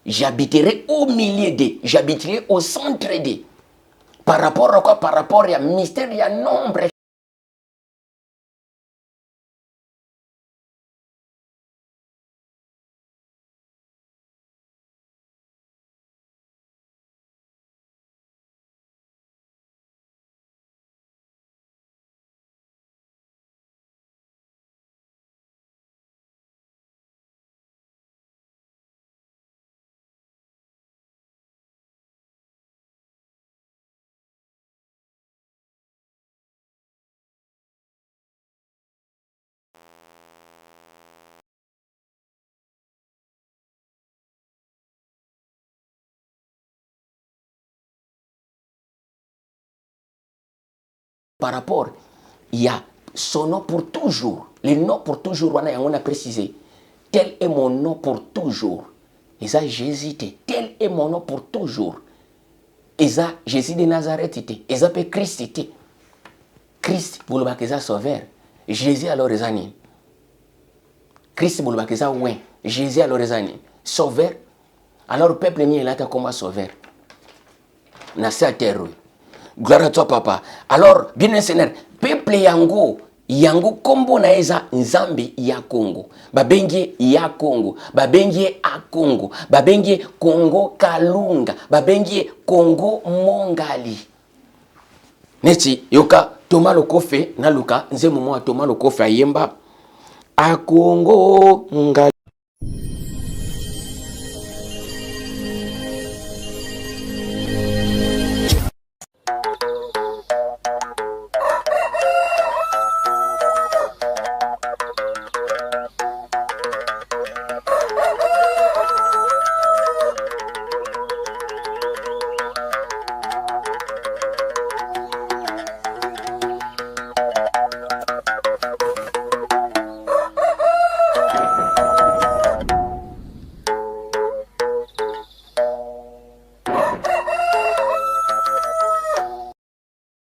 J'habiterai au milieu d'eux. J'habiterai au centre d'eux. Par rapport à quoi? Par rapport à mystère, il y a nombre. Par rapport, il y a son nom pour toujours. Le nom pour toujours, on a précisé. Tel est mon nom pour toujours. Et ça, Jésus était. Tel est mon nom pour toujours. Et ça, Jésus de Nazareth était. Et ça, Christ était. Christ, vous le voyez, sauveur. Jésus, alors, les années. Christ, vous le voyez, ouais. Jésus, alors, les années. Sauveur. Alors, le peuple, il est là comme sauveur. Nasa terre. Gloire à toi, papa. Alors, bien Seigneur, peuple yango, yango kombo na eza Nzambe ya Congo. Babengie ya Congo. Babengie a Congo. Babengie Congo Kalunga. Babengie Congo Mongali. Neti, yoka, Thomas Lokofe, na luka, nze momo Thomas Lokofe ayemba. A Congo Mongali.